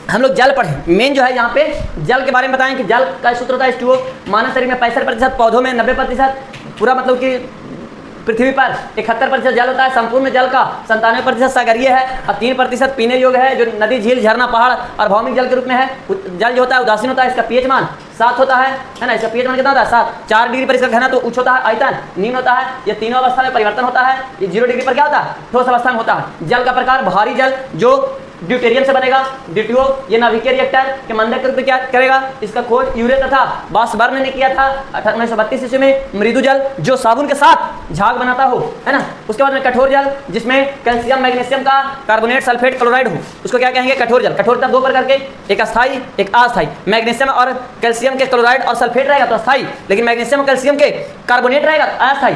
हम लोग जल पढ़ें, मेन जो है यहाँ पे जल के बारे में बताएं कि जल का सूत्र होता है H2O। मानव शरीर में 65%, पौधों में 90%, पूरा मतलब कि पृथ्वी पर 71% जल होता है। संपूर्ण जल का 97% सागरीय है और 3% पीने योग्य है, जो नदी, झील, झरना, पहाड़ और भौमिक जल के रूप में है। जल जो होता है उदासीन होता है, इसका पीएच मान 7 होता है ना, इसका पीएच मान कितना होता है, 7। 4 डिग्री पर इसका घनत्व उच्च होता है, आयतन निम्न होता है। ये तीनों अवस्था में परिवर्तन होता है। ये 0 डिग्री पर क्या होता है, ठोस अवस्था में होता है। जल का प्रकार भारी जल जो ड्यूटेरियम से बनेगा, ड्यूटियो, ये नाभिकीय रिएक्टर के मंदक के रूप में क्या करेगा, इसका खोज यूरे तथा बासबर्न ने किया था 1932 ईस्वी में। मृदु जल जो साबुन के साथ झाग बनाता हो, है ना। उसके बाद में कठोर जल जिसमें कैल्शियम मैग्नीशियम का कार्बोनेट सल्फेट क्लोराइड हो, उसको क्या कहेंगे, कठोर जल। कठोरता 2 प्रकार के, एक अस्थाई एक अस्थाई। मैग्नीशियम और कैल्शियम के क्लोराइड और सल्फेट रहेगा तो अस्थाई, लेकिन मैग्नीशियम और कैल्शियम के कार्बोनेट रहेगा अस्थाई।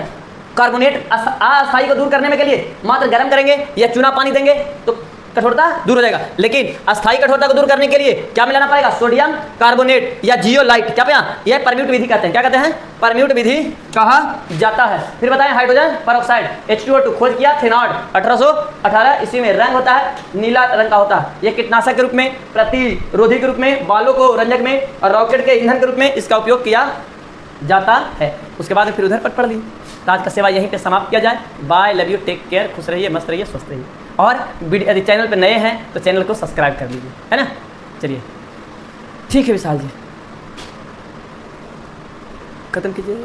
कार्बोनेट अस्थाई को दूर करने के लिए मात्र गर्म करेंगे या चूना पानी देंगे तो कठोरता दूर हो जाएगा, लेकिन अस्थाई कठोरता को दूर करने के लिए क्या मिलाना पड़ेगा, सोडियम कार्बोनेट या जियोलाइट। क्या पता, यह परम्यूट विधि कहते हैं, क्या कहते हैं, परम्यूट विधि कहा जाता है। फिर बताएं हाइड्रोजन परऑक्साइड H2O2 खोज किया थेनार्ड 1818 ईस्वी में। रंग होता है नीला रंग का होता है। यह कीटनाशक के रूप में, प्रतिरोधी के रूप में, बालों को रंजक में और रॉकेट के ईंधन के रूप में इसका उपयोग किया जाता है। उसके बाद फिर उधर पढ़ ली। आज का सेवा यहीं पे समाप्त किया जाए। Bye, love you, take care, खुश रहिए, मस्त रहिए, स्वस्थ रहिए। और यदि चैनल पे नए हैं तो चैनल को सब्सक्राइब कर लीजिए, है ना। चलिए ठीक है विशाल जी, खत्म कीजिए।